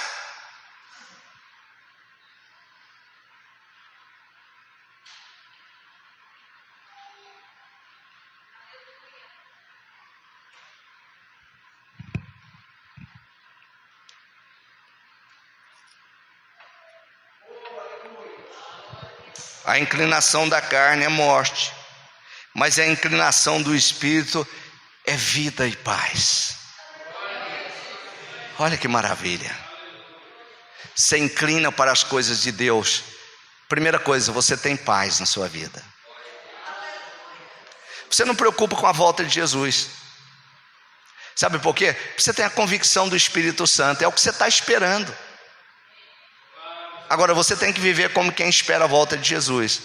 S3: A inclinação da carne é morte, mas a inclinação do Espírito é vida e paz. Olha que maravilha. Você inclina para as coisas de Deus. Primeira coisa, você tem paz na sua vida. Você não preocupa com a volta de Jesus. Sabe por quê? Você tem a convicção do Espírito Santo, é o que você está esperando. Agora você tem que viver como quem espera a volta de Jesus.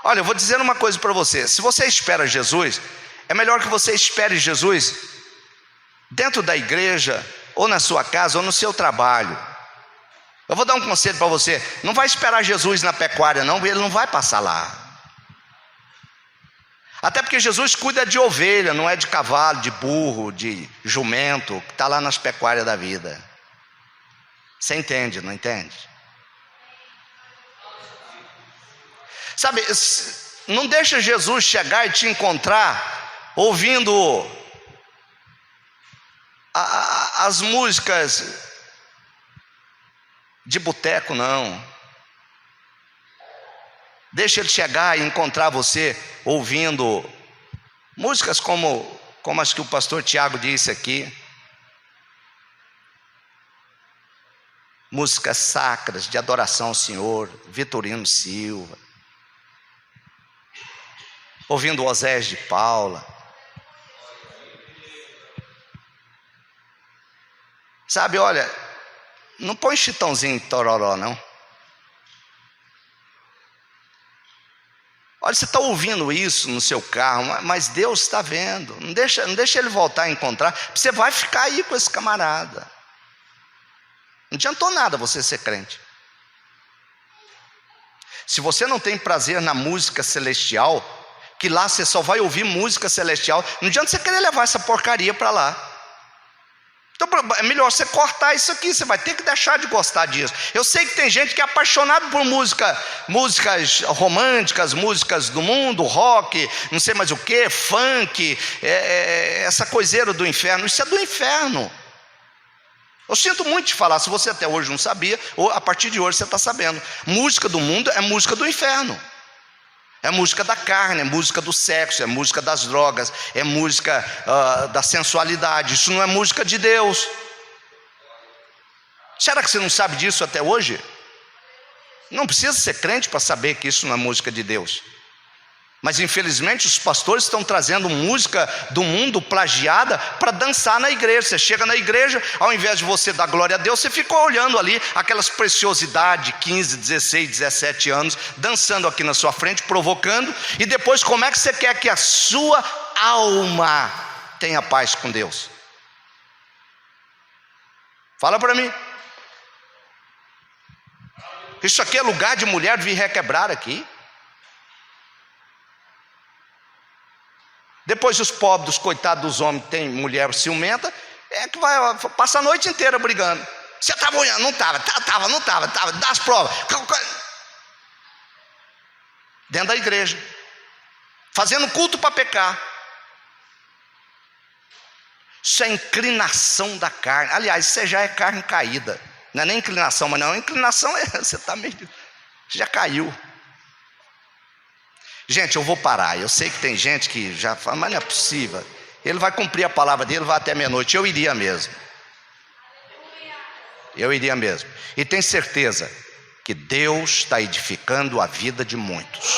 S3: Olha, eu vou dizer uma coisa para você. Se você espera Jesus, é melhor que você espere Jesus dentro da igreja, ou na sua casa, ou no seu trabalho. Eu vou dar um conselho para você. Não vai esperar Jesus na pecuária não, ele não vai passar lá. Até porque Jesus cuida de ovelha, não é de cavalo, de burro, de jumento, que está lá nas pecuárias da vida. Você entende, não entende? Sabe, não deixa Jesus chegar e te encontrar ouvindo as músicas de boteco, não. Deixa ele chegar e encontrar você ouvindo músicas como as que o pastor Tiago disse aqui. Músicas sacras de adoração ao Senhor, Vitorino Silva. Ouvindo Osés de Paula. Sabe, olha, não põe Chitãozinho Tororó, não. Olha, você está ouvindo isso no seu carro, mas Deus está vendo. Não deixa ele voltar a encontrar. Você vai ficar aí com esse camarada. Não adiantou nada você ser crente. Se você não tem prazer na música celestial, que lá você só vai ouvir música celestial, não adianta você querer levar essa porcaria para lá. Então é melhor você cortar isso aqui, você vai ter que deixar de gostar disso. Eu sei que tem gente que é apaixonado por músicas românticas, músicas do mundo, rock, não sei mais o que, funk, essa coiseira do inferno. Isso é do inferno. Eu sinto muito te falar, se você até hoje não sabia, ou a partir de hoje você está sabendo. Música do mundo é música do inferno. É música da carne, é música do sexo, é música das drogas, é música da sensualidade. Isso não é música de Deus. Será que você não sabe disso até hoje? Não precisa ser crente para saber que isso não é música de Deus. Mas infelizmente os pastores estão trazendo música do mundo plagiada para dançar na igreja. Você chega na igreja, ao invés de você dar glória a Deus, você ficou olhando ali aquelas preciosidades de 15, 16, 17 anos, dançando aqui na sua frente, provocando. E depois como é que você quer que a sua alma tenha paz com Deus? Fala para mim. Isso aqui é lugar de mulher vir requebrar aqui. Depois os pobres, os coitados dos homens que tem mulher ciumenta, que vai passar a noite inteira brigando. Você estava olhando? Não estava. Não estava. Dá as provas. Dentro da igreja. Fazendo culto para pecar. Isso é inclinação da carne. Aliás, isso já é carne caída. Não é nem inclinação, mas não. Inclinação você está meio... Você já caiu. Gente, eu vou parar. Eu sei que tem gente que já fala, mas não é possível. Ele vai cumprir a palavra dele, vai até meia-noite. Eu iria mesmo. E tenho certeza que Deus está edificando a vida de muitos.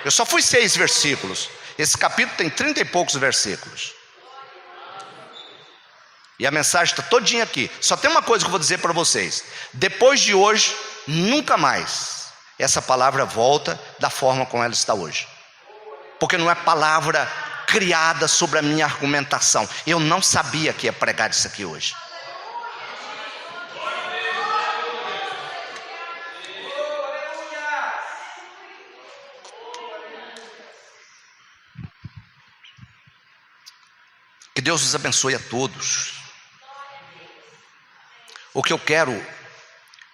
S3: Eu só fui 6 versículos. Esse capítulo tem 30 e poucos versículos. E a mensagem está todinha aqui. Só tem uma coisa que eu vou dizer para vocês. Depois de hoje, nunca mais essa palavra volta da forma como ela está hoje. Porque não é palavra criada sobre a minha argumentação. Eu não sabia que ia pregar isso aqui hoje. Que Deus os abençoe a todos. O que eu quero,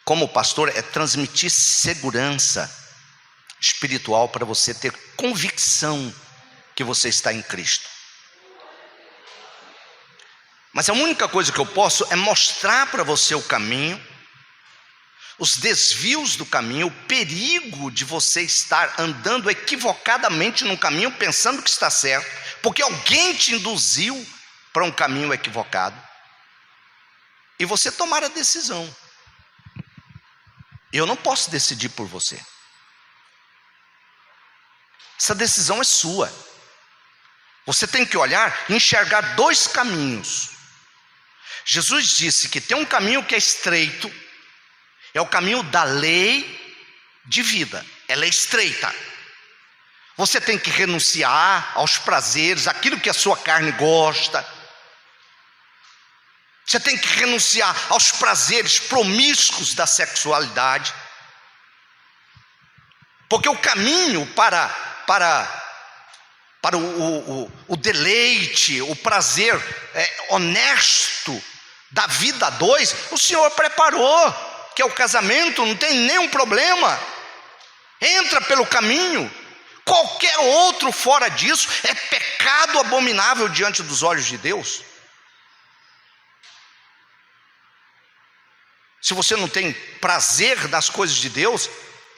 S3: como pastor, é transmitir segurança espiritual para você ter convicção que você está em Cristo. Mas a única coisa que eu posso é mostrar para você o caminho, os desvios do caminho, o perigo de você estar andando equivocadamente num caminho pensando que está certo, porque alguém te induziu para um caminho equivocado, e você tomar a decisão. Eu não posso decidir por você. Essa decisão é sua. Você tem que olhar e enxergar 2 caminhos. Jesus disse que tem um caminho que é estreito, é o caminho da lei de vida. Ela é estreita. Você tem que renunciar aos prazeres, aquilo que a sua carne gosta. Você tem que renunciar aos prazeres promíscuos da sexualidade. Porque o caminho para o deleite, o prazer honesto da vida a 2, o Senhor preparou, que é o casamento, não tem nenhum problema. Entra pelo caminho. Qualquer outro fora disso é pecado abominável diante dos olhos de Deus. se você não tem prazer nas coisas de Deus,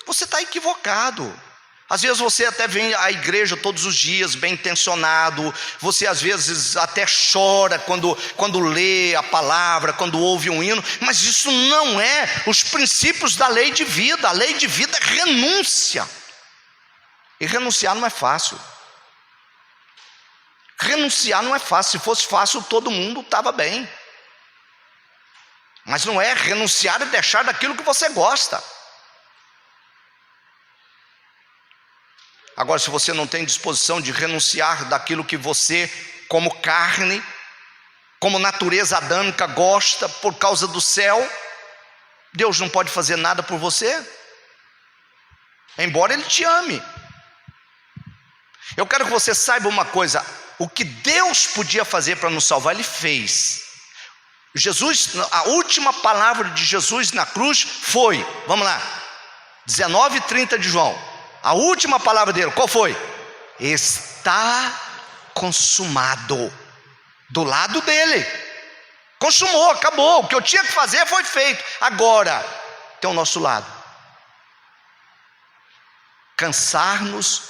S3: você está equivocado. Às vezes você até vem à igreja todos os dias, bem intencionado, você às vezes até chora quando lê a palavra, quando ouve um hino, mas isso não é os princípios da lei de vida. A lei de vida é renúncia, e renunciar não é fácil. Renunciar não é fácil. Se fosse fácil, todo mundo estava bem, mas não é. Renunciar e deixar daquilo que você gosta. Agora, se você não tem disposição de renunciar daquilo que você, como carne, como natureza adâmica, gosta por causa do céu, Deus não pode fazer nada por você, embora Ele te ame. Eu quero que você saiba uma coisa: o que Deus podia fazer para nos salvar, Ele fez. Jesus, a última palavra de Jesus na cruz foi, vamos lá, 19:30 de João. A última palavra dele, qual foi? Está consumado. Do lado dele. Consumou, acabou. O que eu tinha que fazer foi feito. Agora, tem o nosso lado. Cansar-nos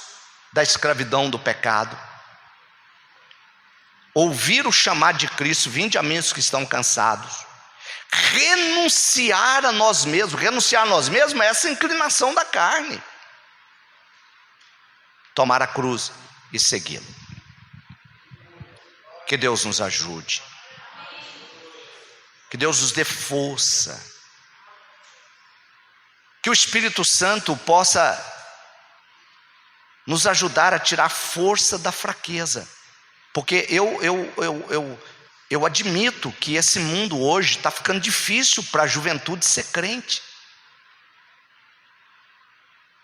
S3: da escravidão do pecado. Ouvir o chamado de Cristo: vinde a mim os que estão cansados. Renunciar a nós mesmos. Renunciar a nós mesmos é essa inclinação da carne. Tomar a cruz e segui-lo. Que Deus nos ajude. Que Deus nos dê força. Que o Espírito Santo possa nos ajudar a tirar força da fraqueza. Porque eu admito que esse mundo hoje está ficando difícil para a juventude ser crente.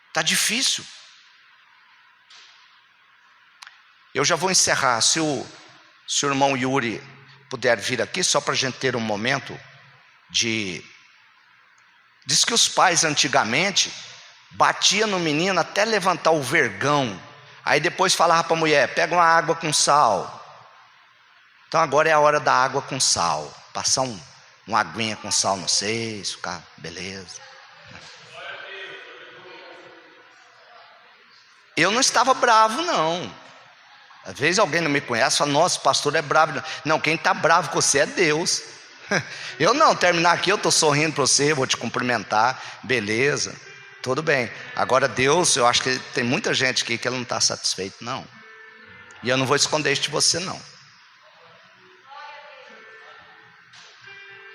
S3: Está difícil. Eu já vou encerrar. Se o irmão Yuri puder vir aqui, só para a gente ter um momento de... Diz que os pais antigamente batiam no menino até levantar o vergão. Aí depois falava para a mulher: pega uma água com sal. Então agora é a hora da água com sal. Passar uma aguinha com sal no seio, ficar beleza. Eu não estava bravo, não. Às vezes alguém não me conhece, fala: nossa, o pastor é bravo. Não, quem está bravo com você é Deus. Eu não, terminar aqui, eu estou sorrindo para você, vou te cumprimentar, beleza, tudo bem. Agora Deus, eu acho que tem muita gente aqui que Ele não está satisfeito, não. E eu não vou esconder isso de você, não.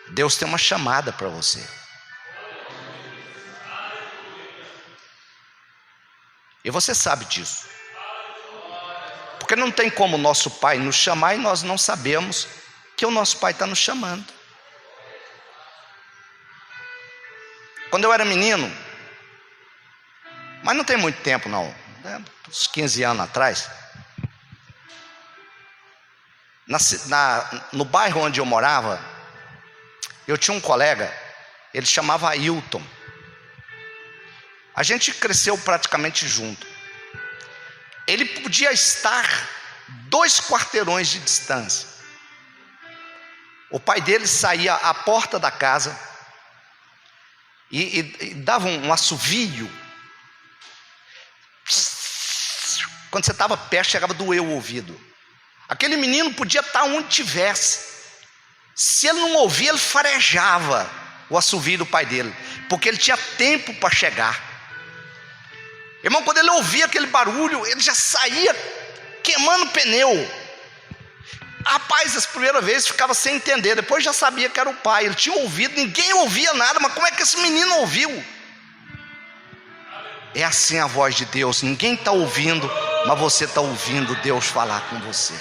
S3: Deus tem uma chamada para você. E você sabe disso. Porque não tem como o nosso Pai nos chamar e nós não sabemos que o nosso Pai está nos chamando. Quando eu era menino, mas não tem muito tempo não, uns 15 anos atrás, no bairro onde eu morava, eu tinha um colega, ele chamava Ailton. A gente cresceu praticamente junto. Ele podia estar 2 quarteirões de distância. O pai dele saía à porta da casa e dava um assovio. Quando você estava perto, chegava a doer o ouvido. Aquele menino podia estar onde tivesse. Se ele não ouvia, ele farejava o assovio do pai dele, porque ele tinha tempo para chegar. Irmão, quando ele ouvia aquele barulho, ele já saía queimando pneu. Rapaz, as primeiras vezes ficava sem entender, depois já sabia que era o pai. Ele tinha ouvido, ninguém ouvia nada, mas como é que esse menino ouviu? É assim a voz de Deus, ninguém está ouvindo, mas você está ouvindo Deus falar com você,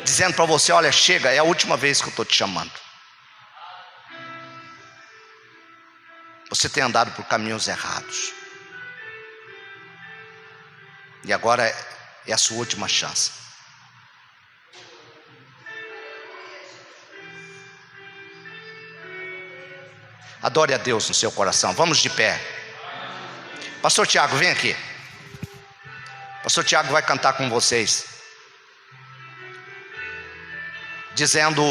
S3: dizendo para você: olha, chega, é a última vez que eu estou te chamando. Você tem andado por caminhos errados, e agora é a sua última chance. Adore a Deus no seu coração. Vamos de pé. Pastor Tiago, vem aqui. Pastor Tiago vai cantar com vocês, dizendo: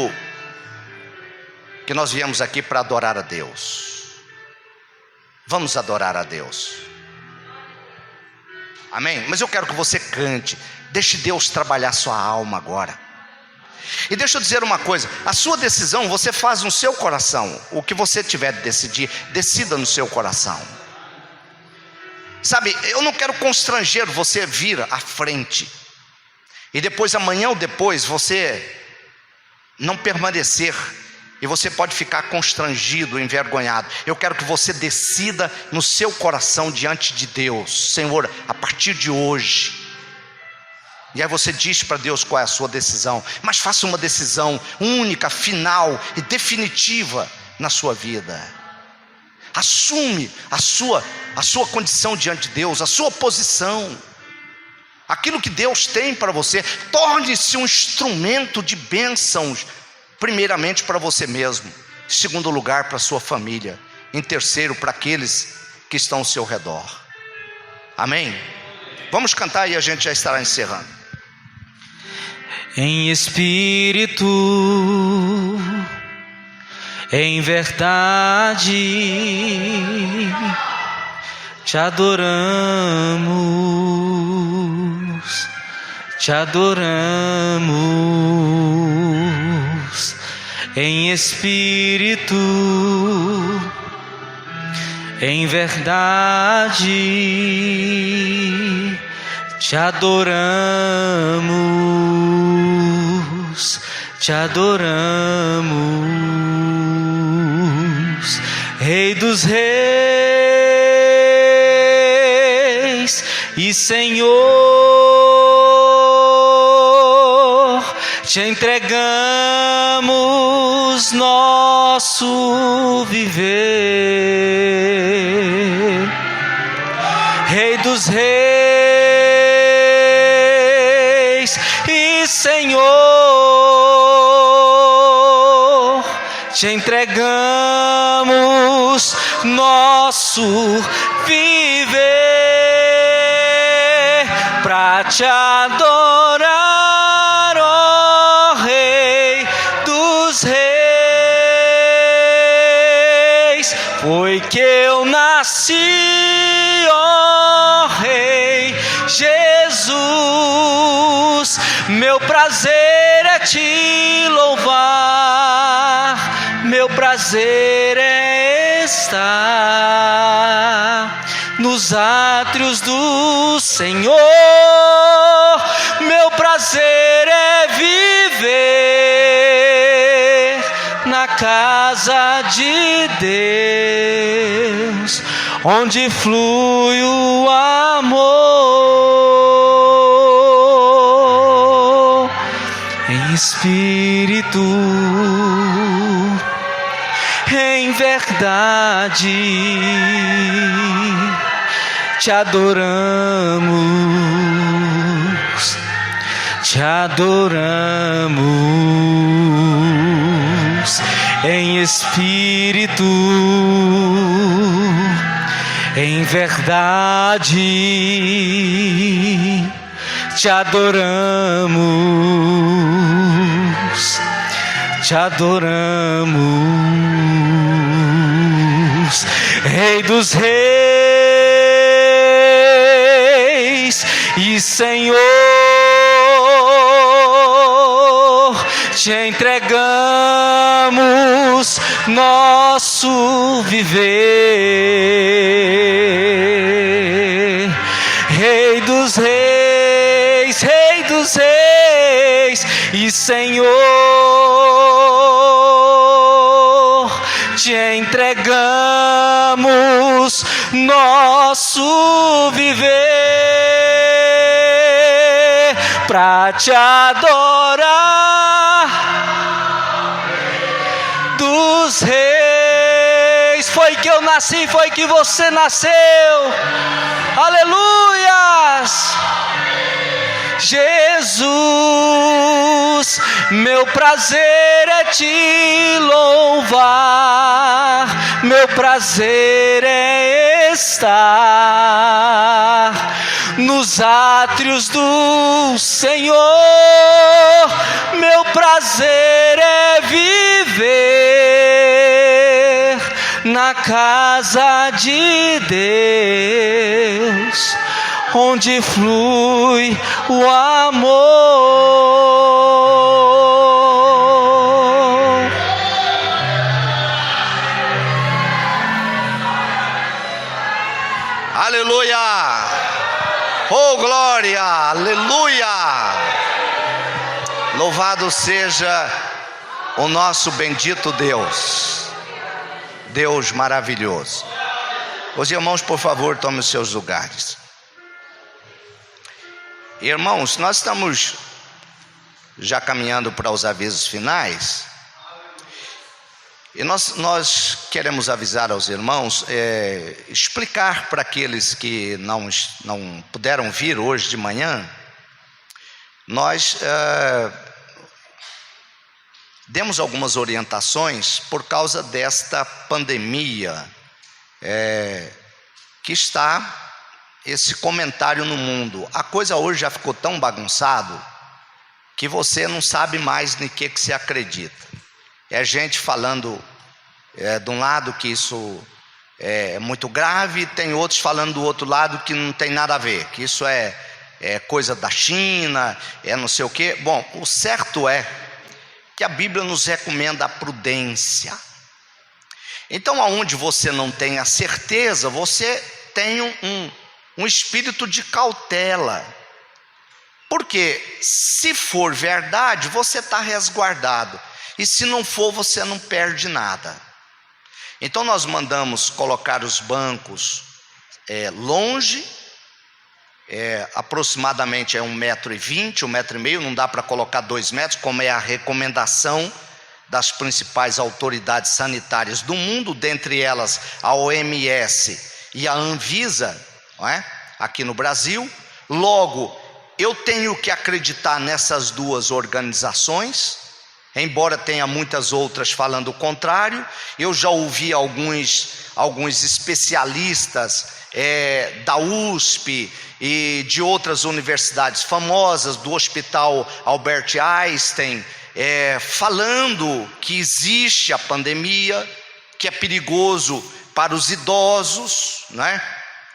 S3: que nós viemos aqui para adorar a Deus. Vamos adorar a Deus. Amém? Mas eu quero que você cante. Deixe Deus trabalhar sua alma agora. E deixa eu dizer uma coisa: a sua decisão você faz no seu coração. O que você tiver de decidir, decida no seu coração. Sabe, eu não quero constranger você vir à frente e depois, amanhã ou depois, você não permanecer, e você pode ficar constrangido, envergonhado. Eu quero que você decida no seu coração diante de Deus: Senhor, a partir de hoje. E aí você diz para Deus qual é a sua decisão, mas faça uma decisão única, final e definitiva na sua vida. Assume a sua condição diante de Deus, a sua posição, aquilo que Deus tem para você. Torne-se um instrumento de bênçãos, primeiramente para você mesmo, em segundo lugar para a sua família, em terceiro para aqueles que estão ao seu redor. Amém? Vamos cantar e a gente já estará encerrando.
S2: Em espírito, em verdade, te adoramos, te adoramos. Em espírito, em verdade, te adoramos, te adoramos. Rei dos reis e Senhor, te entregamos nosso viver. Rei dos reis e Senhor, te entregamos nosso viver para te adorar, ó Rei dos reis. Foi que eu nasci, ó Rei Jesus, meu prazer é te louvar, meu prazer é estar nos átrios do Senhor, meu prazer é viver na casa de Deus, onde flui o amor. Em espírito, em verdade, te adoramos, te adoramos. Em espírito, em verdade, te adoramos, te adoramos. Rei dos reis e Senhor, te entregamos nosso viver. Rei dos reis, Rei dos reis e Senhor, te entregamos nosso viver para te adorar. Dos reis, foi que eu nasci, foi que você nasceu. Aleluias! Jesus, meu prazer é te louvar, meu prazer é estar nos átrios do Senhor, meu prazer é viver viver na casa de Deus, onde flui o amor.
S3: Aleluia! Oh, glória! Aleluia! Louvado seja o nosso bendito Deus. Deus maravilhoso. Os irmãos, por favor, tomem os seus lugares. Irmãos, nós estamos já caminhando para os avisos finais. E nós queremos avisar aos irmãos, explicar para aqueles que não puderam vir hoje de manhã. Nós demos algumas orientações por causa desta pandemia, que está esse comentário no mundo. A coisa hoje já ficou tão bagunçado que você não sabe mais em que se acredita. É gente falando de um lado que isso é muito grave, tem outros falando do outro lado que não tem nada a ver, que isso é coisa da China, não sei o quê. Bom, o certo é que a Bíblia nos recomenda a prudência. Então, aonde você não tem a certeza, você tem um espírito de cautela. Porque se for verdade, você está resguardado. E se não for, você não perde nada. Então nós mandamos colocar os bancos longe, aproximadamente 1,20 m, 1,5 m, não dá para colocar 2 metros, como é a recomendação das principais autoridades sanitárias do mundo, dentre elas a OMS e a Anvisa, não é? Aqui no Brasil. Logo, eu tenho que acreditar nessas duas organizações, embora tenha muitas outras falando o contrário. Eu já ouvi alguns especialistas da USP e de outras universidades famosas, do Hospital Albert Einstein, falando que existe a pandemia, que é perigoso para os idosos, né?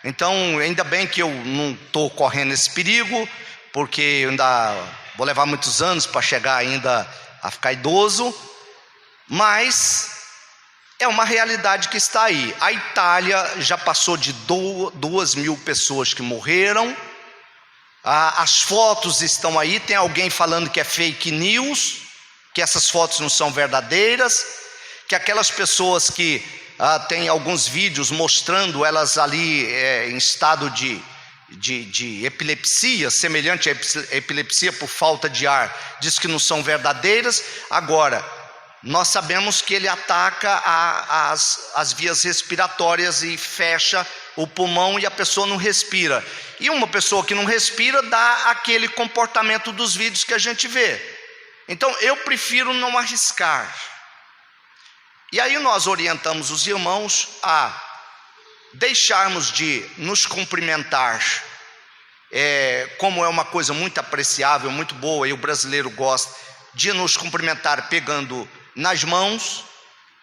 S3: Então, ainda bem que eu não estou correndo esse perigo, porque eu ainda vou levar muitos anos para chegar ainda a ficar idoso, mas é uma realidade que está aí. A Itália já passou de 2.000 pessoas que morreram. As fotos estão aí. Tem alguém falando que é fake news, que essas fotos não são verdadeiras, que aquelas pessoas que tem alguns vídeos mostrando elas ali em estado de epilepsia, semelhante à epilepsia por falta de ar, diz que não são verdadeiras. Agora, nós sabemos que ele ataca as vias respiratórias e fecha o pulmão e a pessoa não respira. E uma pessoa que não respira dá aquele comportamento dos vídeos que a gente vê. Então eu prefiro não arriscar. E aí nós orientamos os irmãos a deixarmos de nos cumprimentar, como é uma coisa muito apreciável, muito boa, e o brasileiro gosta de nos cumprimentar pegando nas mãos,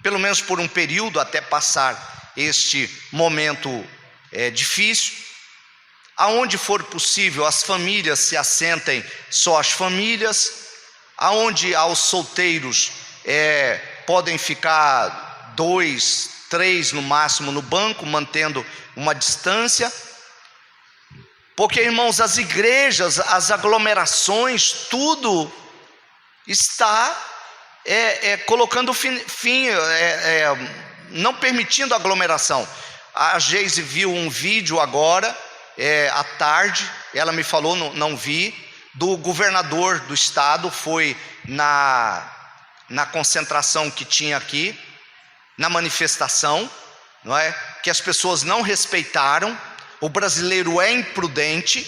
S3: pelo menos por um período, até passar este momento difícil. Aonde for possível, as famílias se assentem só as famílias. Aonde aos solteiros podem ficar 2, 3 no máximo no banco, mantendo uma distância. Porque, irmãos, as igrejas, as aglomerações, tudo está colocando fim, não permitindo aglomeração. A Geise viu um vídeo agora, à tarde, ela me falou, não vi, do governador do estado, foi na concentração que tinha aqui, na manifestação, não é? Que as pessoas não respeitaram. O brasileiro é imprudente,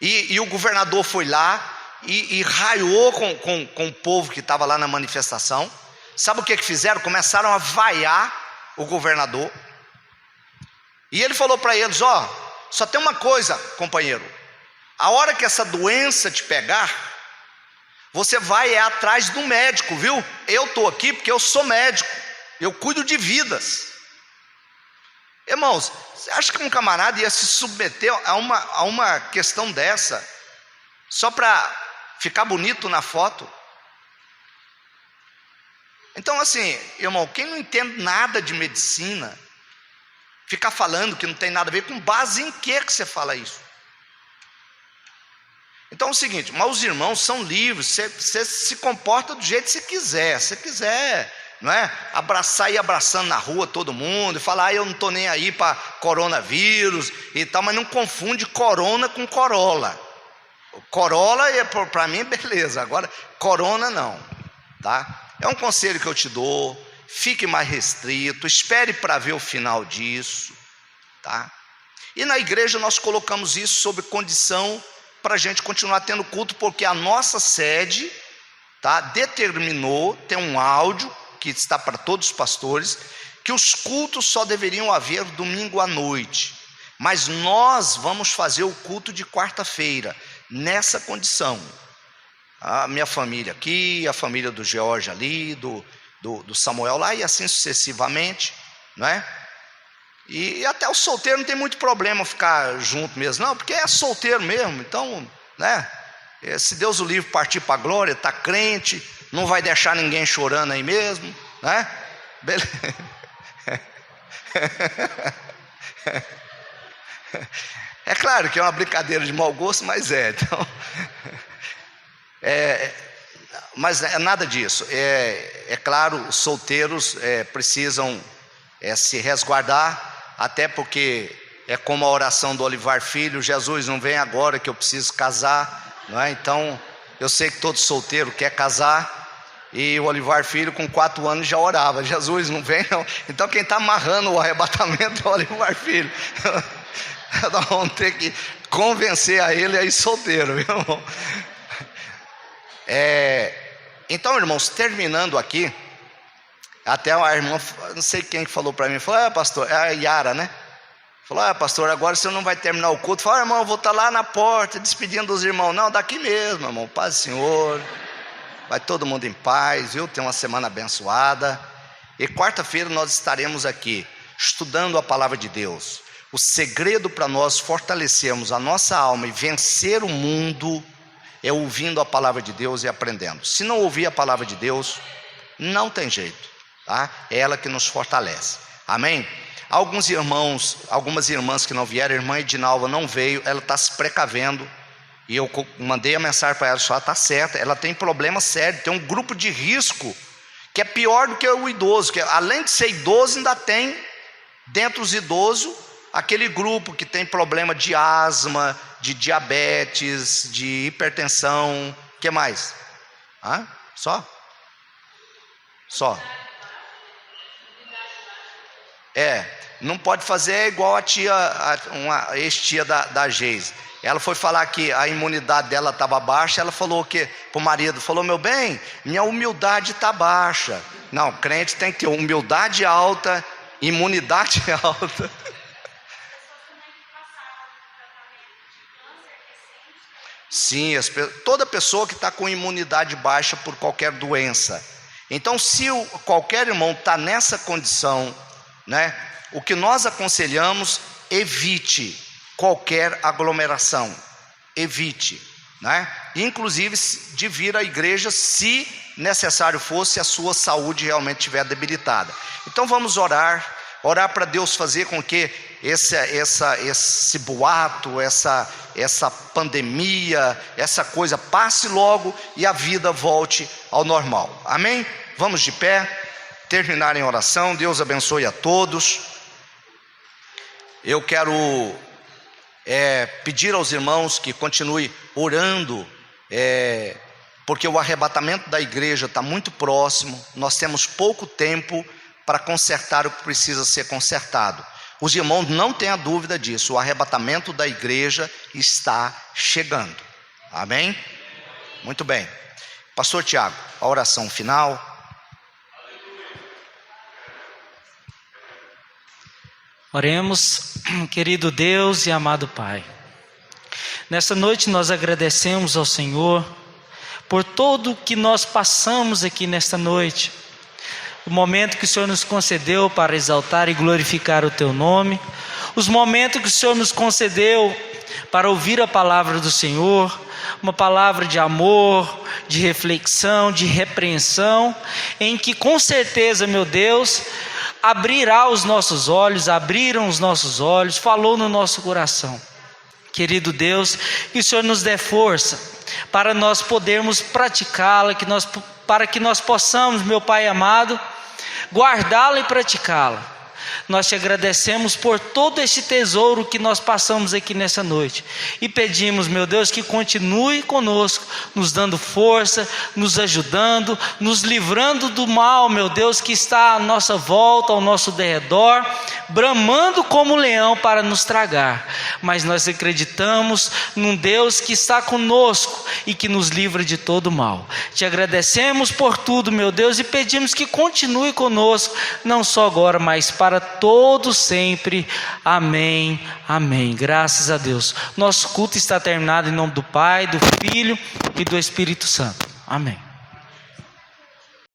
S3: e o governador foi lá e raiou com o povo que estava lá na manifestação. Sabe o que fizeram? Começaram a vaiar o governador, e ele falou para eles: só tem uma coisa, companheiro, a hora que essa doença te pegar, Você vai atrás do médico, viu? Eu estou aqui porque eu sou médico, eu cuido de vidas. Irmãos, você acha que um camarada ia se submeter a uma questão dessa só para ficar bonito na foto? Então assim, irmão, quem não entende nada de medicina, ficar falando que não tem nada a ver, com base em que você fala isso? Então é o seguinte, mas os irmãos são livres, você se comporta do jeito que você quiser. Se você quiser, não é? Ir abraçando na rua todo mundo, e falar, eu não estou nem aí para coronavírus e tal, mas não confunde corona com corolla. Corolla, para mim, beleza, agora corona não, tá? É um conselho que eu te dou, fique mais restrito, espere para ver o final disso, tá? E na igreja nós colocamos isso sob condição para a gente continuar tendo culto, porque a nossa sede, tá, determinou, tem um áudio que está para todos os pastores, que os cultos só deveriam haver domingo à noite, mas nós vamos fazer o culto de quarta-feira, nessa condição. A minha família aqui, a família do George ali, do Samuel lá, e assim sucessivamente, não é? E até o solteiro não tem muito problema ficar junto mesmo, não, porque é solteiro mesmo, então, né? Se Deus o livre partir para a glória, está crente, não vai deixar ninguém chorando aí mesmo, né? Beleza. É claro que é uma brincadeira de mau gosto, mas então, mas é nada disso. É claro, os solteiros precisam se resguardar, até porque é como a oração do Olivar Filho, Jesus, não vem agora que eu preciso casar, não é? Então, eu sei que todo solteiro quer casar, e o Olivar Filho com 4 anos já orava, Jesus, não vem não. Então quem está amarrando o arrebatamento é o Olivar Filho. Nós vamos ter que convencer a ele a ir solteiro, viu, irmão? Então, irmãos, terminando aqui, até a irmã, não sei quem que falou para mim, falou, pastor, é a Yara, né? Falou, pastor, agora você não vai terminar o culto. Falou, irmão, eu vou estar lá na porta, despedindo dos irmãos. Não, daqui mesmo, irmão, paz do Senhor, vai todo mundo em paz, viu? Tem uma semana abençoada, e quarta-feira nós estaremos aqui, estudando a palavra de Deus. O segredo para nós fortalecermos a nossa alma e vencer o mundo, é ouvindo a palavra de Deus e aprendendo. Se não ouvir a palavra de Deus, não tem jeito, tá? É ela que nos fortalece, amém? Alguns irmãos, algumas irmãs que não vieram, a irmã Edinalva não veio, ela está se precavendo, e eu mandei a mensagem para ela, só está certa, ela tem problema sério, tem um grupo de risco, que é pior do que o idoso, que além de ser idoso, ainda tem, dentro dos idosos, aquele grupo que tem problema de asma, de diabetes, de hipertensão, o que mais? Só? Não pode fazer igual a tia, uma ex-tia da Geise. Ela foi falar que a imunidade dela estava baixa, ela falou que para o marido, falou, meu bem, minha humildade está baixa. Não, crente tem que ter humildade alta, imunidade alta. Sim, toda pessoa que está com imunidade baixa por qualquer doença. Então, se qualquer irmão está nessa condição, né, o que nós aconselhamos, evite qualquer aglomeração, evite, né? Inclusive de vir à igreja, se necessário fosse, a sua saúde realmente estiver debilitada. Então vamos orar para Deus fazer com que esse boato, essa pandemia, essa coisa passe logo e a vida volte ao normal, amém? Vamos de pé, terminar em oração. Deus abençoe a todos. Eu quero pedir aos irmãos que continuem orando, porque o arrebatamento da igreja está muito próximo, nós temos pouco tempo para consertar o que precisa ser consertado. Os irmãos não tenham dúvida disso, o arrebatamento da igreja está chegando, amém? Muito bem, pastor Tiago, a oração final.
S2: Oremos. Querido Deus e amado Pai, nessa noite nós agradecemos ao Senhor por tudo que nós passamos aqui nesta noite. O momento que o Senhor nos concedeu para exaltar e glorificar o Teu nome, os momentos que o Senhor nos concedeu para ouvir a palavra do Senhor, uma palavra de amor, de reflexão, de repreensão, em que com certeza, meu Deus, abriram os nossos olhos, falou no nosso coração. Querido Deus, que o Senhor nos dê força para nós podermos praticá-la, para que nós possamos, meu Pai amado, guardá-la e praticá-la. Nós te agradecemos por todo este tesouro que nós passamos aqui nessa noite e pedimos, meu Deus, que continue conosco, nos dando força, nos ajudando, nos livrando do mal, meu Deus, que está à nossa volta, ao nosso derredor, bramando como leão para nos tragar. Mas nós acreditamos num Deus que está conosco e que nos livra de todo mal. Te agradecemos por tudo, meu Deus, e pedimos que continue conosco, não só agora, mas para todo sempre. Amém, amém. Graças a Deus. Nosso culto está terminado em nome do Pai, do Filho e do Espírito Santo. Amém.